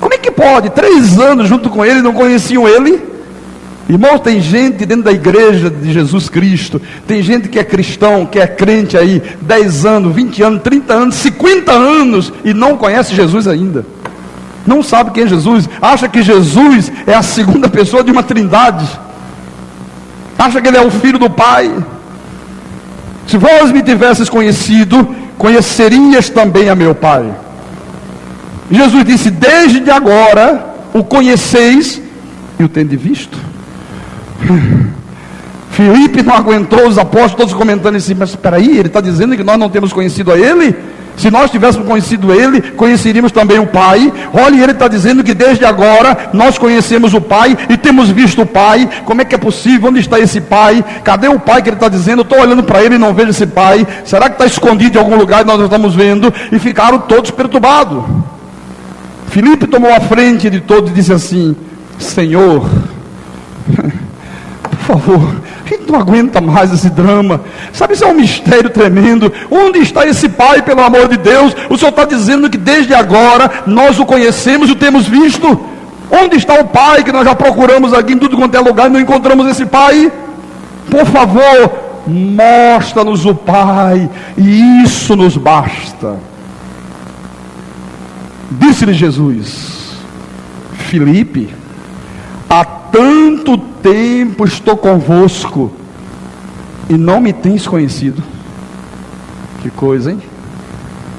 como é que pode? 3 anos junto com ele, não conheciam ele? Irmãos, tem gente dentro da igreja de Jesus Cristo, tem gente que é cristão, que é crente aí, 10 anos, 20 anos, 30 anos, 50 anos, e não conhece Jesus ainda. Não sabe quem é Jesus, acha que Jesus é a segunda pessoa de uma trindade, acha que ele é o filho do Pai. Se vós me tivesses conhecido, conhecerias também a meu Pai. Jesus disse: desde agora o conheceis e o tendes visto. Filipe não aguentou, os apóstolos todos comentando assim: mas espera aí, ele está dizendo que nós não temos conhecido a ele? Se nós tivéssemos conhecido ele, conheceríamos também o Pai. Olha, ele está dizendo que desde agora nós conhecemos o Pai e temos visto o Pai. Como é que é possível? Onde está esse Pai? Cadê o Pai que ele está dizendo? Eu estou olhando para ele e não vejo esse Pai. Será que está escondido em algum lugar e nós não estamos vendo? E ficaram todos perturbados. Filipe tomou a frente de todos e disse assim: Senhor, por favor, a gente não aguenta mais esse drama. Sabe, isso é um mistério tremendo. Onde está esse Pai, pelo amor de Deus? O Senhor está dizendo que desde agora nós o conhecemos e o temos visto. Onde está o Pai que nós já procuramos aqui em tudo quanto é lugar e não encontramos esse Pai? Por favor, mostra-nos o Pai, e isso nos basta. Disse-lhe Jesus: Filipe, há tanto tempo estou convosco e não me tens conhecido. Que coisa, hein?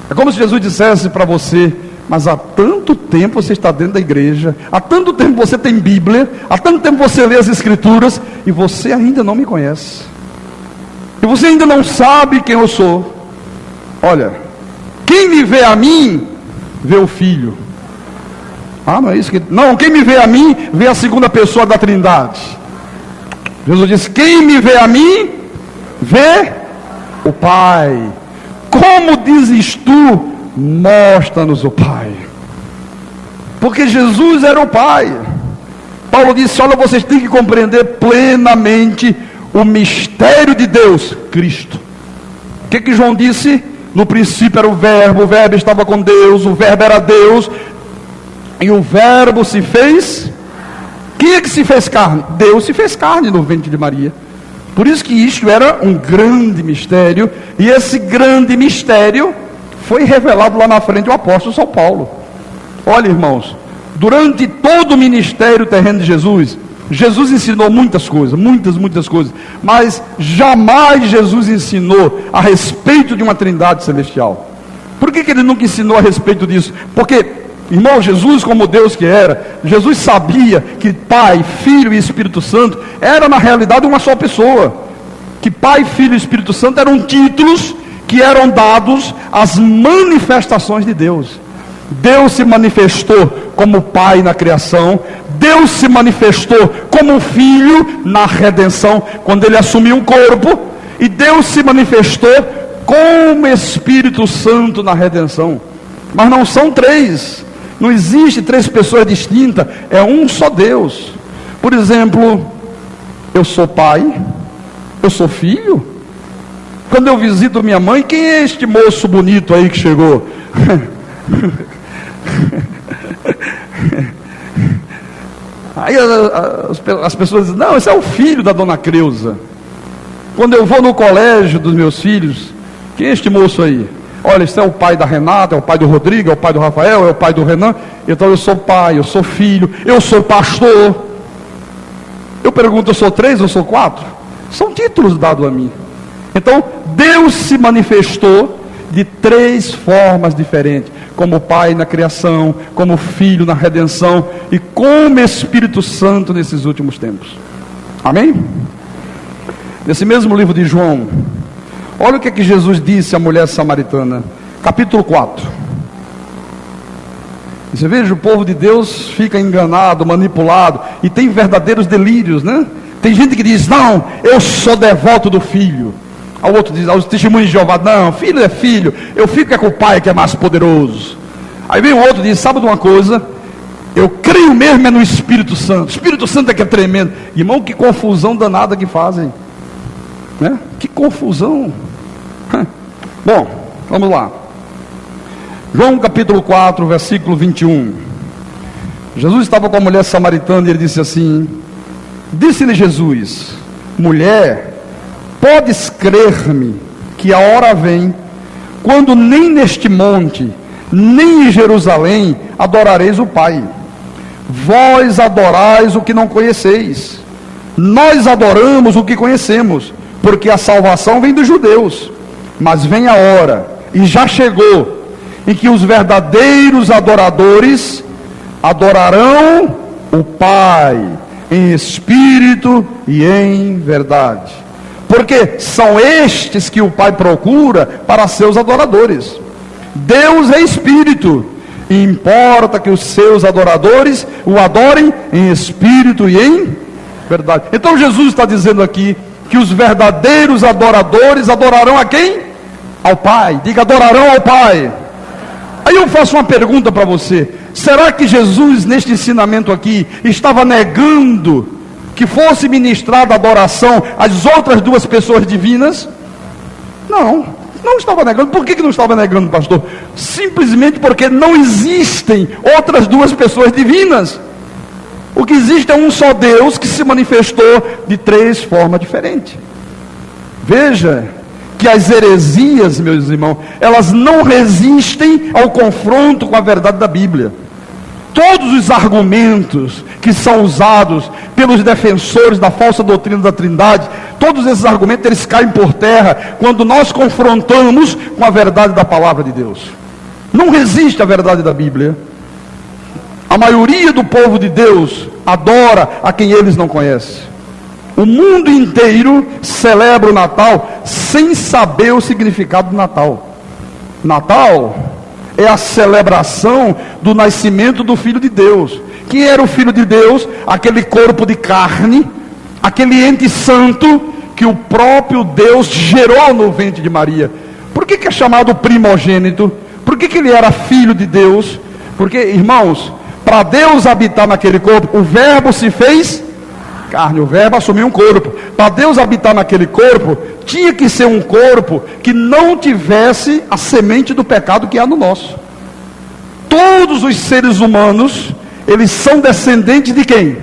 É como se Jesus dissesse para você: mas há tanto tempo você está dentro da igreja, há tanto tempo você tem Bíblia, há tanto tempo você lê as Escrituras, e você ainda não me conhece, e você ainda não sabe quem eu sou. Olha, quem me vê a mim, vê o Filho. Ah, não é isso que... Não, quem me vê a mim, vê a segunda pessoa da Trindade. Jesus disse: quem me vê a mim, vê o Pai. Como dizes tu, mostra-nos o Pai. Porque Jesus era o Pai. Paulo disse: olha, vocês têm que compreender plenamente o mistério de Deus, Cristo. O que João disse? No princípio era o verbo estava com Deus, o verbo era Deus, e o verbo se fez. Quem é que se fez carne? Deus se fez carne no ventre de Maria. Por isso que isto era um grande mistério, e esse grande mistério foi revelado lá na frente ao apóstolo São Paulo. Olha, irmãos, durante todo o ministério terreno de Jesus, Jesus ensinou muitas coisas, muitas coisas, mas jamais Jesus ensinou a respeito de uma trindade celestial. Por que ele nunca ensinou a respeito disso? Porque, irmão, Jesus, como Deus que era, Jesus sabia que Pai, Filho e Espírito Santo era na realidade uma só pessoa. Que Pai, Filho e Espírito Santo eram títulos que eram dados às manifestações de Deus. Deus se manifestou como Pai na criação, Deus se manifestou como Filho na redenção, quando ele assumiu um corpo, e Deus se manifestou como Espírito Santo na redenção. Mas não são três, não existe três pessoas distintas, é um só Deus. Por exemplo, eu sou pai, eu sou filho. Quando eu visito minha mãe, quem é este moço bonito aí que chegou? Aí as pessoas dizem: não, esse é o filho da dona Creuza. Quando eu vou no colégio dos meus filhos, quem é este moço aí? Olha, esse é o pai da Renata, é o pai do Rodrigo, é o pai do Rafael, é o pai do Renan. Então eu sou pai, eu sou filho, eu sou pastor. Eu pergunto: eu sou 3, eu sou 4? São títulos dados a mim. Então Deus se manifestou de 3 formas diferentes: como Pai na criação, como Filho na redenção e como Espírito Santo nesses últimos tempos. Amém? Nesse mesmo livro de João, olha o que Jesus disse à mulher samaritana, capítulo 4. Você veja, o povo de Deus fica enganado, manipulado, e tem verdadeiros delírios, né? Tem gente que diz: não, eu sou devoto do Filho. Ao outro diz, aos testemunhos de Jeová: não, filho é filho, eu fico é com o Pai que é mais poderoso. Aí vem o outro e diz: sabe de uma coisa? Eu creio mesmo é no Espírito Santo. O Espírito Santo é que é tremendo. Irmão, que confusão danada que fazem, né? Que confusão. Bom, vamos lá. João capítulo 4, versículo 21. Jesus estava com a mulher samaritana e ele disse assim: disse-lhe Jesus: mulher, podes crer-me que a hora vem, quando nem neste monte, nem em Jerusalém adorareis o Pai. Vós adorais o que não conheceis, nós adoramos o que conhecemos, porque a salvação vem dos judeus. Mas vem a hora, e já chegou, em que os verdadeiros adoradores adorarão o Pai em espírito e em verdade, porque são estes que o Pai procura para seus adoradores. Deus é espírito, e importa que os seus adoradores o adorem em espírito e em verdade. Então Jesus está dizendo aqui que os verdadeiros adoradores adorarão a quem? Ao Pai. Diga: adorarão ao Pai. Aí eu faço uma pergunta para você: será que Jesus, neste ensinamento aqui, estava negando que fosse ministrada adoração às outras duas pessoas divinas? Não, não estava negando. Por que não estava negando, pastor? Simplesmente porque não existem outras duas pessoas divinas. O que existe é um só Deus que se manifestou de três formas diferentes. Veja que as heresias, meus irmãos, elas não resistem ao confronto com a verdade da Bíblia. Todos os argumentos que são usados pelos defensores da falsa doutrina da Trindade, todos esses argumentos, eles caem por terra quando nós confrontamos com a verdade da palavra de Deus. Não resiste à verdade da Bíblia. A maioria do povo de Deus adora a quem eles não conhecem. O mundo inteiro celebra o Natal sem saber o significado do Natal. Natal é a celebração do nascimento do Filho de Deus. Quem era o Filho de Deus? Aquele corpo de carne, aquele ente santo que o próprio Deus gerou no ventre de Maria. Por que é chamado primogênito? Por que ele era filho de Deus? Porque, irmãos, para Deus habitar naquele corpo, o verbo se fez carne, o verbo assumiu um corpo. Para Deus habitar naquele corpo, tinha que ser um corpo que não tivesse a semente do pecado que há no nosso. Todos os seres humanos, eles são descendentes de quem?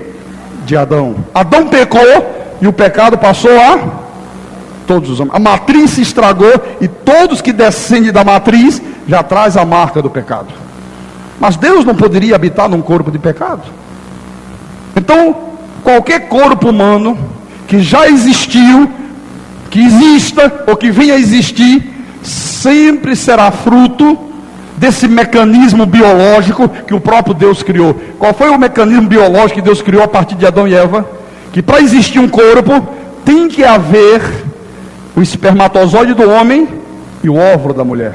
De Adão. Adão pecou e o pecado passou a todos os homens. A matriz se estragou e todos que descendem da matriz já traz a marca do pecado. Mas Deus não poderia habitar num corpo de pecado. Então, qualquer corpo humano que já existiu, que exista ou que venha a existir, sempre será fruto desse mecanismo biológico que o próprio Deus criou. Qual foi o mecanismo biológico que Deus criou a partir de Adão e Eva? Que para existir um corpo, tem que haver o espermatozoide do homem e o óvulo da mulher.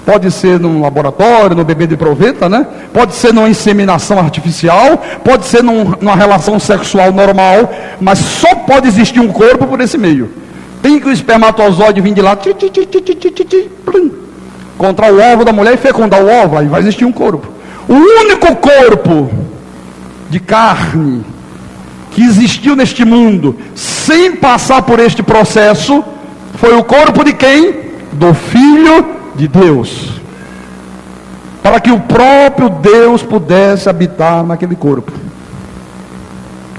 Pode ser num laboratório, no bebê de proveta, né? Pode ser numa inseminação artificial, pode ser numa relação sexual normal, mas só pode existir um corpo por esse meio. Tem que o espermatozoide vir de lá, contra o óvulo da mulher e fecundar o óvulo, aí vai existir um corpo. O único corpo de carne que existiu neste mundo, sem passar por este processo, foi o corpo de quem? Do Filho de Deus, para que o próprio Deus pudesse habitar naquele corpo.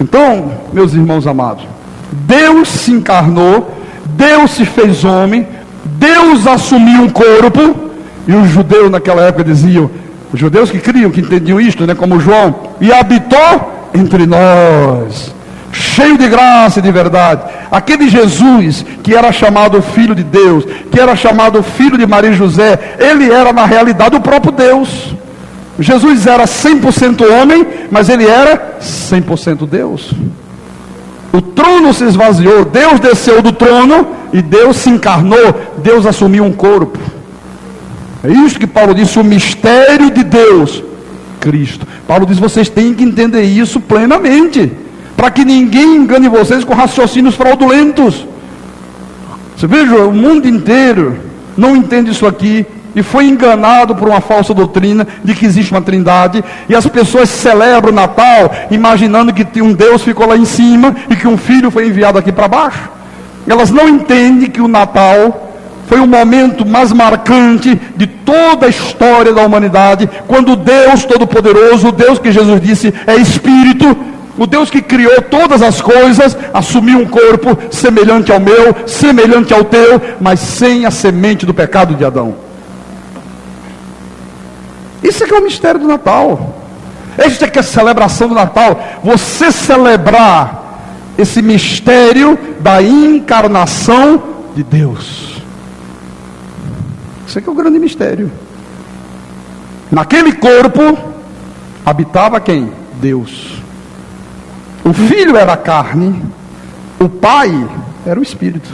Então, meus irmãos amados, Deus se encarnou, Deus se fez homem, Deus assumiu um corpo, e os judeus naquela época diziam, os judeus que criam, que entendiam isto, né, como João, e habitou entre nós, cheio de graça e de verdade. Aquele Jesus que era chamado Filho de Deus, que era chamado Filho de Maria e José, ele era na realidade o próprio Deus. Jesus era 100% homem, mas ele era 100% Deus. O trono se esvaziou, Deus desceu do trono e Deus se encarnou, Deus assumiu um corpo. É isso que Paulo disse, o mistério de Deus, Cristo. Paulo diz, vocês têm que entender isso plenamente, para que ninguém engane vocês com raciocínios fraudulentos. Você veja, o mundo inteiro não entende isso aqui, e foi enganado por uma falsa doutrina de que existe uma trindade, e as pessoas celebram o Natal, imaginando que um Deus ficou lá em cima, e que um filho foi enviado aqui para baixo. Elas não entendem que o Natal foi o momento mais marcante de toda a história da humanidade, quando Deus Todo-Poderoso, o Deus que Jesus disse é Espírito, o Deus que criou todas as coisas, assumiu um corpo semelhante ao meu, semelhante ao teu, mas sem a semente do pecado de Adão. Isso é que é o mistério do Natal. Esta é que é a celebração do Natal. Você celebrar esse mistério da encarnação de Deus. Isso é que é o grande mistério. Naquele corpo habitava quem? Deus. O Filho era a carne, o Pai era o Espírito.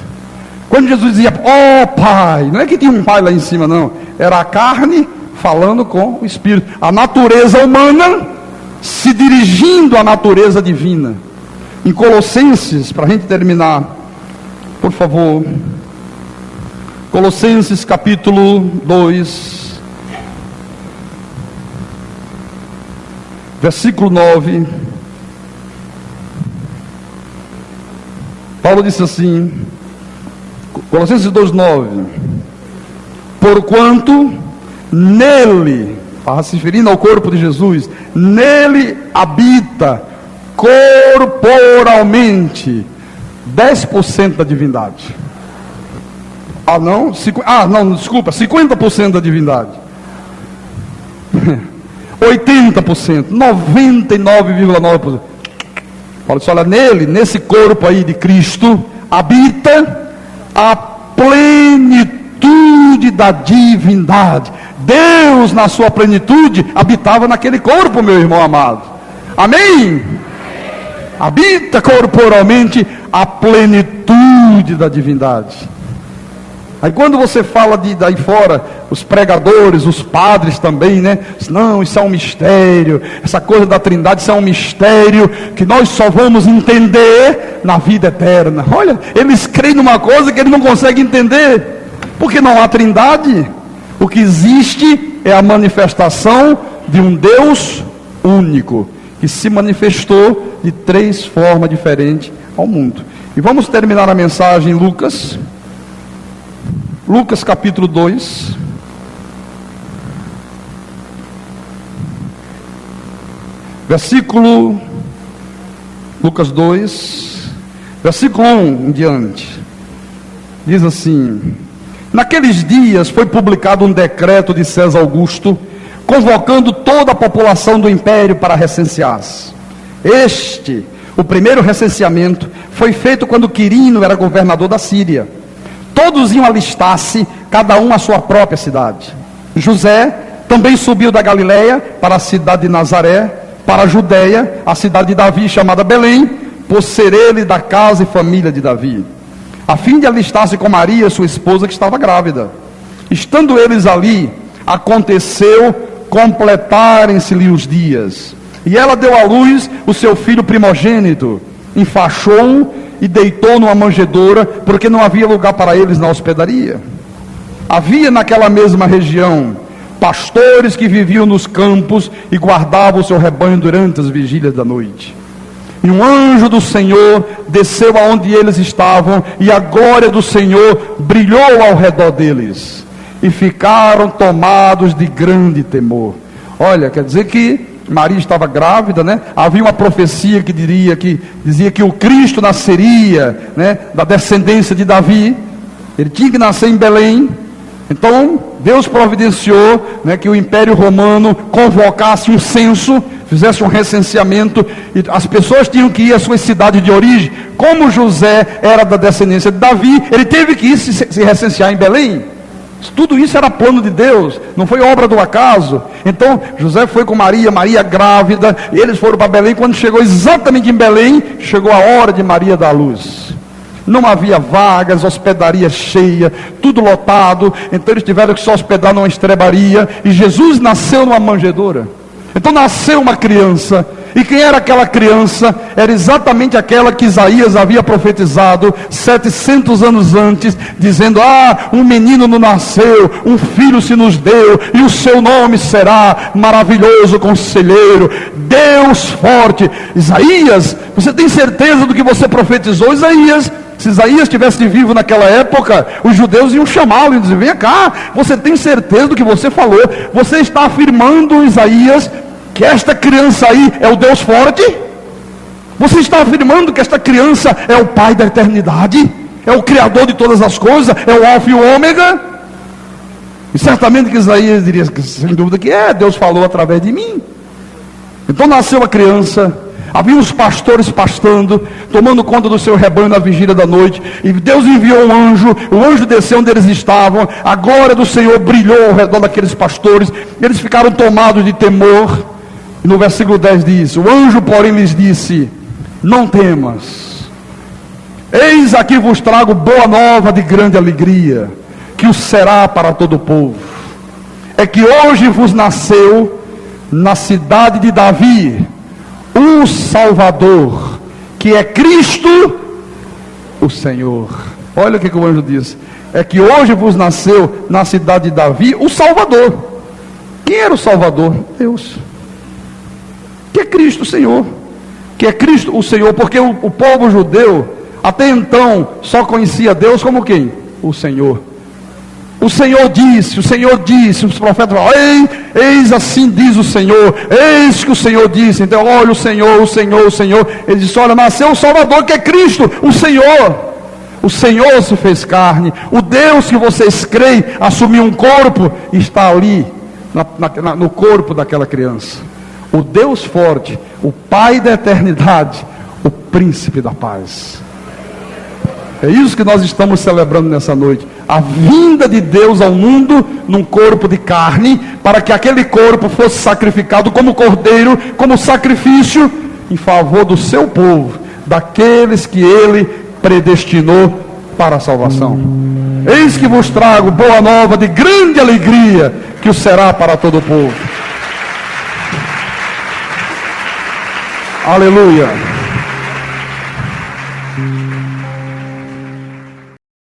Quando Jesus dizia, ó Pai, não é que tinha um Pai lá em cima, não. Era a carne falando com o Espírito. A natureza humana se dirigindo à natureza divina. Em Colossenses, para a gente terminar, por favor. Colossenses capítulo 2, versículo 9. Paulo disse assim, Colossenses 2:9, porquanto nele, se referindo ao corpo de Jesus, nele habita corporalmente 10% da divindade. 50% da divindade. 80%, 99,9%. Paulo disse, olha, nele, nesse corpo aí de Cristo, habita a plenitude da divindade. Deus, na sua plenitude, habitava naquele corpo, meu irmão amado. Amém? Habita corporalmente a plenitude da divindade. Aí quando você fala daí fora, os pregadores, os padres também, né? Não, isso é um mistério, essa coisa da trindade, isso é um mistério que nós só vamos entender na vida eterna. Olha, eles creem numa coisa que eles não conseguem entender, porque não há trindade. O que existe é a manifestação de um Deus único, que se manifestou de 3 formas diferentes ao mundo. E vamos terminar a mensagem em Lucas capítulo 2, Lucas 2, versículo 1 em diante, diz assim: naqueles dias foi publicado um decreto de César Augusto, convocando toda a população do império para recensear-se. O primeiro recenseamento, foi feito quando Quirino era governador da Síria. Todos iam alistar-se, cada um à sua própria cidade. José também subiu da Galileia para a cidade de Nazaré, para a Judeia, a cidade de Davi, chamada Belém, por ser ele da casa e família de Davi, a fim de alistar-se com Maria, sua esposa, que estava grávida. Estando eles ali, aconteceu completarem-se-lhe os dias, e ela deu à luz o seu filho primogênito, enfaixou-o e deitou numa manjedoura, porque não havia lugar para eles na hospedaria. Havia naquela mesma região pastores que viviam nos campos e guardavam o seu rebanho durante as vigílias da noite. E um anjo do Senhor desceu aonde eles estavam, e a glória do Senhor brilhou ao redor deles, e ficaram tomados de grande temor. Olha, quer dizer que Maria estava grávida, né? Havia uma profecia que dizia que o Cristo nasceria, né, da descendência de Davi. Ele tinha que nascer em Belém. Então Deus providenciou, né, que o Império Romano convocasse um censo, fizesse um recenseamento, e as pessoas tinham que ir à sua cidade de origem. Como José era da descendência de Davi, ele teve que ir se recensear em Belém. Tudo isso era plano de Deus, não foi obra do acaso. Então José foi com Maria grávida, e eles foram para Belém. Quando chegou exatamente em Belém, chegou a hora de Maria dar luz. Não havia vagas, hospedaria cheia, tudo lotado. Então eles tiveram que se hospedar numa estrebaria, e Jesus nasceu numa manjedoura. Então nasceu uma criança. E quem era aquela criança? Era exatamente aquela que Isaías havia profetizado 700 anos antes, dizendo: um menino nos nasceu, um filho se nos deu, e o seu nome será Maravilhoso Conselheiro, Deus Forte. Isaías, você tem certeza do que você profetizou? Isaías Se Isaías estivesse vivo naquela época, os judeus iam chamá-lo e dizer: vem cá, você tem certeza do que você falou? Você está afirmando, Isaías, que esta criança aí é o Deus forte? Você está afirmando que esta criança é o Pai da eternidade? É o Criador de todas as coisas? É o Alfa e o Ômega? E certamente que Isaías diria, sem dúvida, que Deus falou através de mim. Então nasceu a criança. Havia os pastores pastando, tomando conta do seu rebanho na vigília da noite. E Deus enviou um anjo. O anjo desceu onde eles estavam. A glória do Senhor brilhou ao redor daqueles pastores. Eles ficaram tomados de temor. E no versículo 10 diz: o anjo, porém, lhes disse: não temas. Eis aqui vos trago boa nova de grande alegria, que o será para todo o povo. É que hoje vos nasceu na cidade de Davi um Salvador, que é Cristo o Senhor. Olha o que o anjo diz: é que hoje vos nasceu na cidade de Davi o Salvador. Quem era o Salvador? Deus, que é Cristo o Senhor, que é Cristo o Senhor, porque o povo judeu até então só conhecia Deus como quem? O Senhor. O Senhor disse, os profetas falaram: eis assim diz o Senhor, eis que o Senhor disse. Então, olha o Senhor. Ele disse: olha, nasceu o Salvador, que é Cristo, o Senhor. O Senhor se fez carne. O Deus que vocês creem assumiu um corpo e está ali, no corpo daquela criança. O Deus forte, o Pai da eternidade, o Príncipe da paz. É isso que nós estamos celebrando nessa noite. A vinda de Deus ao mundo num corpo de carne, para que aquele corpo fosse sacrificado como cordeiro, como sacrifício em favor do seu povo, daqueles que ele predestinou para a salvação. Eis que vos trago boa nova de grande alegria, que o será para todo o povo. Aleluia.